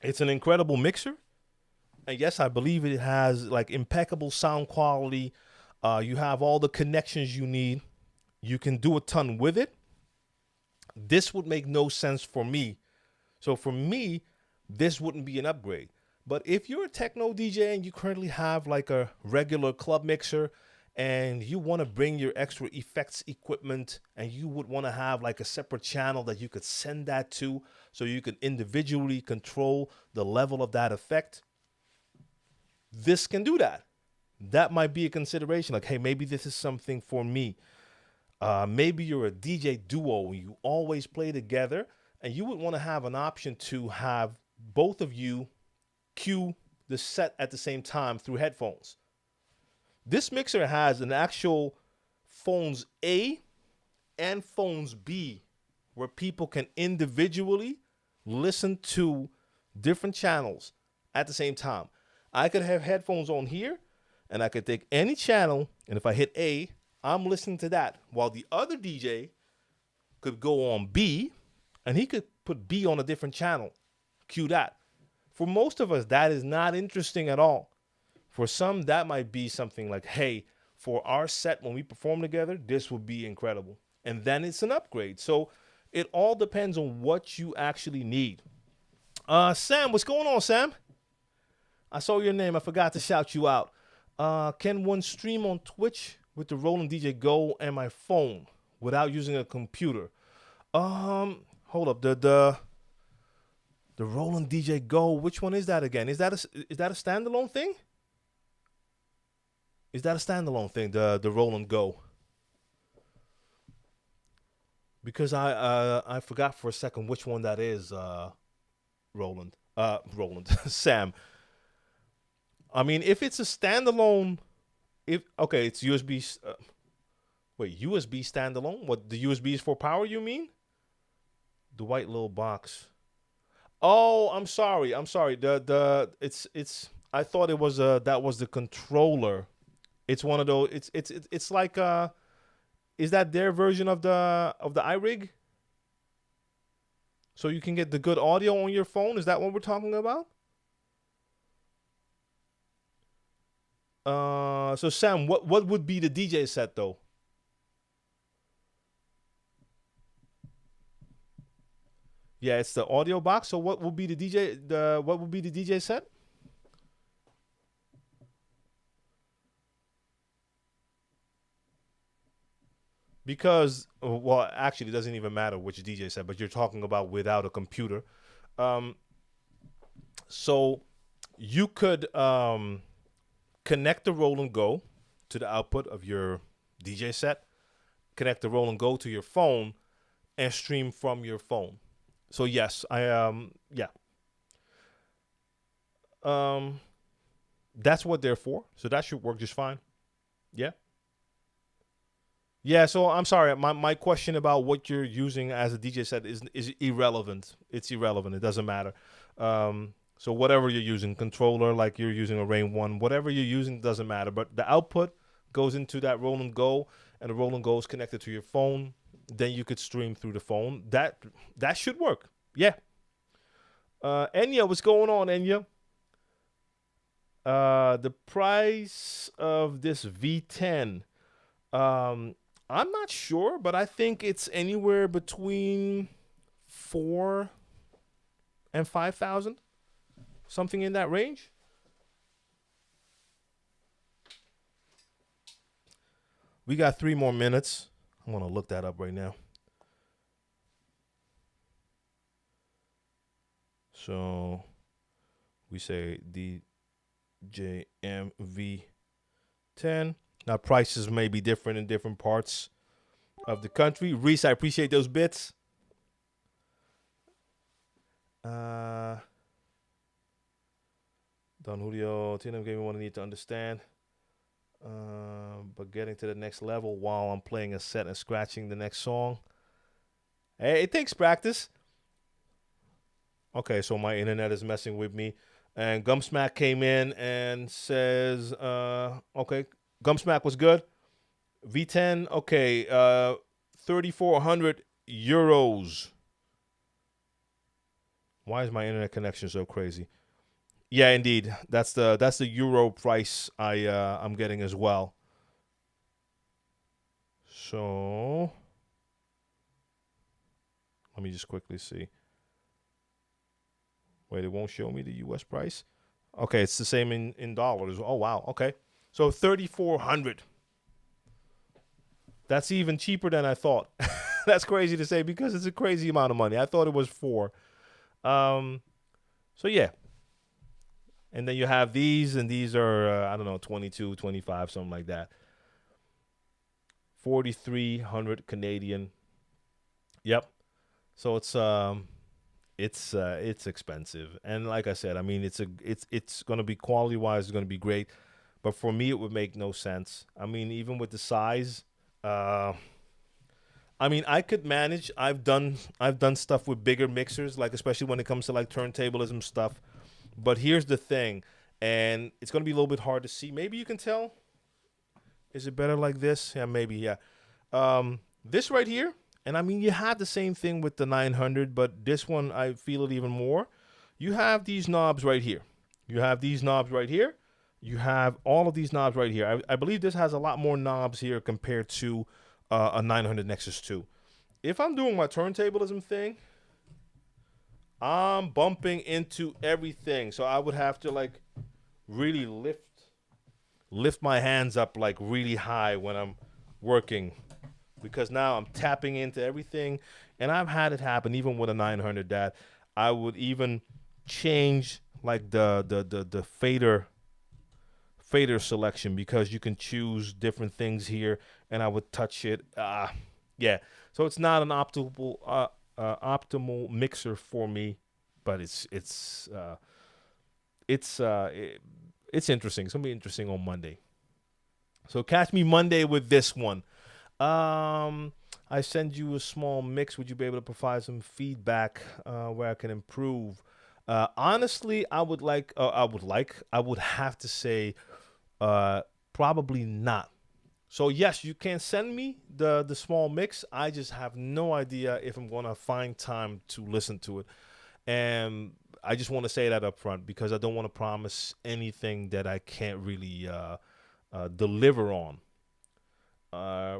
It's an incredible mixer. And yes, I believe it has like impeccable sound quality. You have all the connections you need. You can do a ton with it. This would make no sense for me. So for me, this wouldn't be an upgrade. But if you're a techno DJ and you currently have like a regular club mixer and you want to bring your extra effects equipment and you would want to have like a separate channel that you could send that to so you can individually control the level of that effect, this can do that. That might be a consideration. Like, hey, maybe this is something for me. Maybe you're a DJ duo and you always play together and you would want to have an option to have both of you cue the set at the same time through headphones. This mixer has an actual phones A and phones B where people can individually listen to different channels at the same time. I could have headphones on here and I could take any channel, and if I hit A, I'm listening to that, while the other DJ could go on B and he could put B on a different channel, cue that. For most of us, that is not interesting at all. For some, that might be something like, hey, for our set when we perform together, this would be incredible. And then it's an upgrade. So it all depends on what you actually need. Sam, what's going on, Sam? I saw your name. I forgot to shout you out. Can one stream on Twitch with the Roland DJ Go and my phone without using a computer? Hold up. The Roland DJ Go, which one is that again? Is that a standalone thing? Is that a standalone thing, the Roland Go? Because I forgot for a second which one that is, Roland. Sam. I mean, if it's a standalone, it's USB. USB standalone? What, the USB is for power, you mean? The white little box. Oh, I'm sorry. It's I thought it was that was the controller. It's one of those. It's like is that their version of the iRig? So you can get the good audio on your phone. Is that what we're talking about? So Sam, what would be the DJ set though? Yeah, it's the audio box. So what would be the DJ set? Because, well, actually, it doesn't even matter which DJ set, but you're talking about without a computer. So you could connect the Roland Go to the output of your DJ set, connect the Roland Go to your phone, and stream from your phone. So yes, that's what they're for. So that should work just fine. Yeah. Yeah, so I'm sorry. My question about what you're using as a DJ set is irrelevant. It's irrelevant. It doesn't matter. So whatever you're using, controller, like you're using a Rain 1, whatever you're using doesn't matter. But the output goes into that Roland Go, and the Roland Go is connected to your phone. Then you could stream through the phone. That should work. Yeah. Enya, what's going on, Enya? The price of this V10. I'm not sure, but I think it's anywhere between 4,000 and 5,000, something in that range. We got 3 more minutes. I'm gonna look that up right now. So we say DJM V10. Now, prices may be different in different parts of the country. Reese, I appreciate those bits. Don Julio, TLM gave me what I need to understand. but getting to the next level while I'm playing a set and scratching the next song. Hey, it takes practice. Okay, so my internet is messing with me. And Gumsmack came in and says, okay, Gumsmack was good. V10, okay, 3,400 euros. Why is my internet connection so crazy? Yeah, indeed. That's the euro price I'm getting as well. So let me just quickly see. Wait, it won't show me the US price. Okay, it's the same in dollars. Oh wow. Okay. So 3,400. That's even cheaper than I thought. That's crazy to say because it's a crazy amount of money. I thought it was 4. So yeah. And then you have these, and these are I don't know, 22, 25, something like that. 4,300 Canadian. Yep. So it's expensive, and like I said, I mean it's going to be quality wise, it's going to be great, but for me it would make no sense. I mean, even with the size, I mean, I could manage. I've done stuff with bigger mixers, like especially when it comes to like turntablism stuff. But here's the thing, and it's going to be a little bit hard to see. Maybe you can tell. Is it better like this? Yeah, maybe. Yeah. This right here. And I mean, you have the same thing with the 900, but this one, I feel it even more. You have these knobs right here. You have these knobs right here. You have all of these knobs right here. I believe this has a lot more knobs here compared to a 900 Nexus 2. If I'm doing my turntablism thing, I'm bumping into everything. So I would have to like really lift my hands up like really high when I'm working, because now I'm tapping into everything. And I've had it happen even with a 900 that I would even change like the fader selection, because you can choose different things here, and I would touch it. Yeah. So it's not an optimal mixer for me, but it's interesting. It's gonna be interesting on Monday. So catch me Monday with this one. I send you a small mix. Would you be able to provide some feedback where I can improve? Honestly, I would have to say probably not. So yes, you can send me the small mix. I just have no idea if I'm gonna find time to listen to it, and I just want to say that up front because I don't want to promise anything that I can't really deliver on.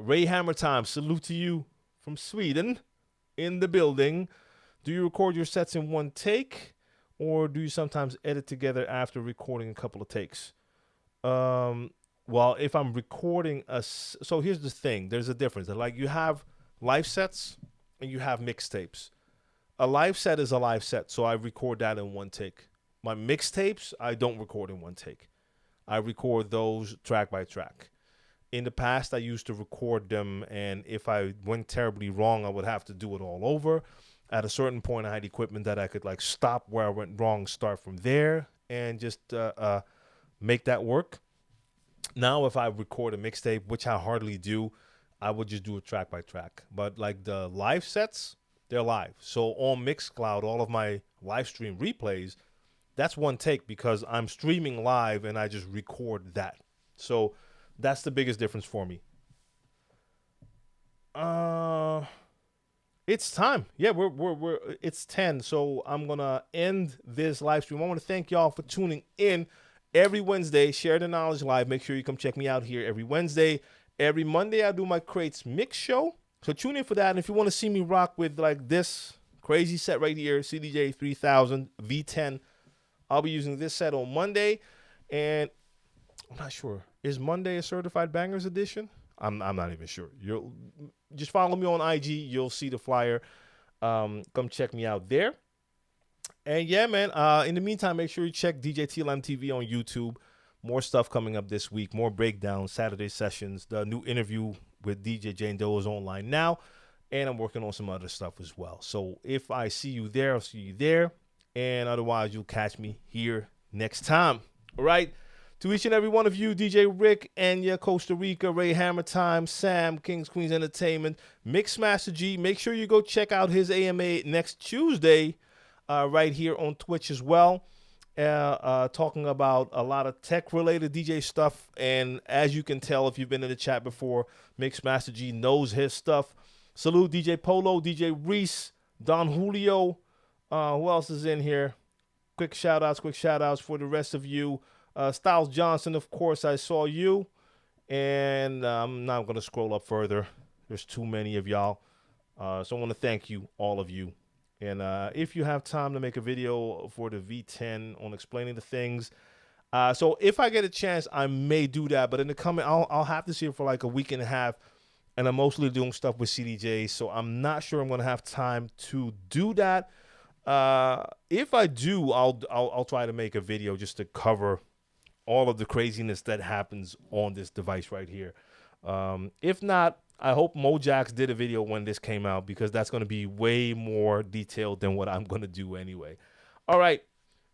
Ray Hammer Time, salute to you from Sweden in the building. Do you record your sets in one take, or do you sometimes edit together after recording a couple of takes? Well, if I'm recording so here's the thing. There's a difference. Like, you have live sets and you have mixtapes. A live set is a live set, so I record that in one take. My mixtapes, I don't record in one take. I record those track by track. In the past, I used to record them, and if I went terribly wrong, I would have to do it all over. At a certain point, I had equipment that I could like stop where I went wrong, start from there, and just make that work. Now, if I record a mixtape, which I hardly do, I would just do it track by track. But like the live sets, they're live. So on Mixcloud, all of my live stream replays, that's one take because I'm streaming live and I just record that. So that's the biggest difference for me. It's time. Yeah, we're it's 10. So I'm gonna end this live stream. I want to thank y'all for tuning in every Wednesday. Share the knowledge live. Make sure you come check me out here every Wednesday. Every Monday I do my Crates Mix show. So tune in for that. And if you want to see me rock with like this crazy set right here, CDJ 3000 V10, I'll be using this set on Monday. And I'm not sure. Is Monday a certified bangers edition? I'm not even sure. You'll just follow me on IG. You'll see the flyer. Come check me out there. And yeah, man. In the meantime, make sure you check DJ TLM TV on YouTube. More stuff coming up this week. More breakdowns, Saturday sessions. The new interview with DJ Jane Doe is online now. And I'm working on some other stuff as well. So if I see you there, I'll see you there. And otherwise, you'll catch me here next time. All right. To each and every one of you, DJ Rick, Enya, Costa Rica, Ray Hammer Time, Sam, Kings Queens Entertainment, Mixmaster G. Make sure you go check out his AMA next Tuesday right here on Twitch as well. Talking about a lot of tech-related DJ stuff. And as you can tell, if you've been in the chat before, Mixmaster G knows his stuff. Salute DJ Polo, DJ Reese, Don Julio. Who else is in here? Quick shout-outs for the rest of you. Styles Johnson, of course, I saw you. And I'm not going to scroll up further. There's too many of y'all. So I want to thank you, all of you. And if you have time to make a video for the V10 on explaining the things. So if I get a chance, I may do that. But in the coming, I'll have this here for like a week and a half. And I'm mostly doing stuff with CDJ. So I'm not sure I'm going to have time to do that. If I do, I'll try to make a video just to cover all of the craziness that happens on this device right here. If not, I hope Mojax did a video when this came out, because that's going to be way more detailed than what I'm going to do anyway. All right,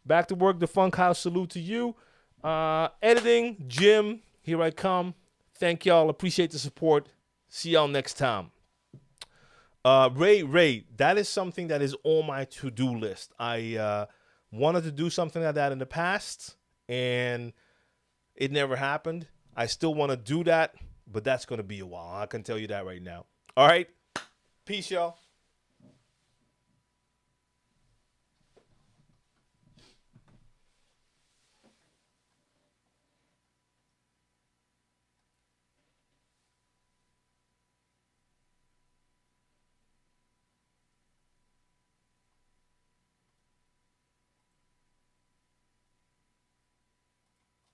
back to work. The Funk House, salute to you. Editing, Jim, here I come. Thank y'all. Appreciate the support. See y'all next time. Ray, that is something that is on my to-do list. I wanted to do something like that in the past, and it never happened. I still want to do that, but that's going to be a while. I can tell you that right now. All right. Peace, y'all.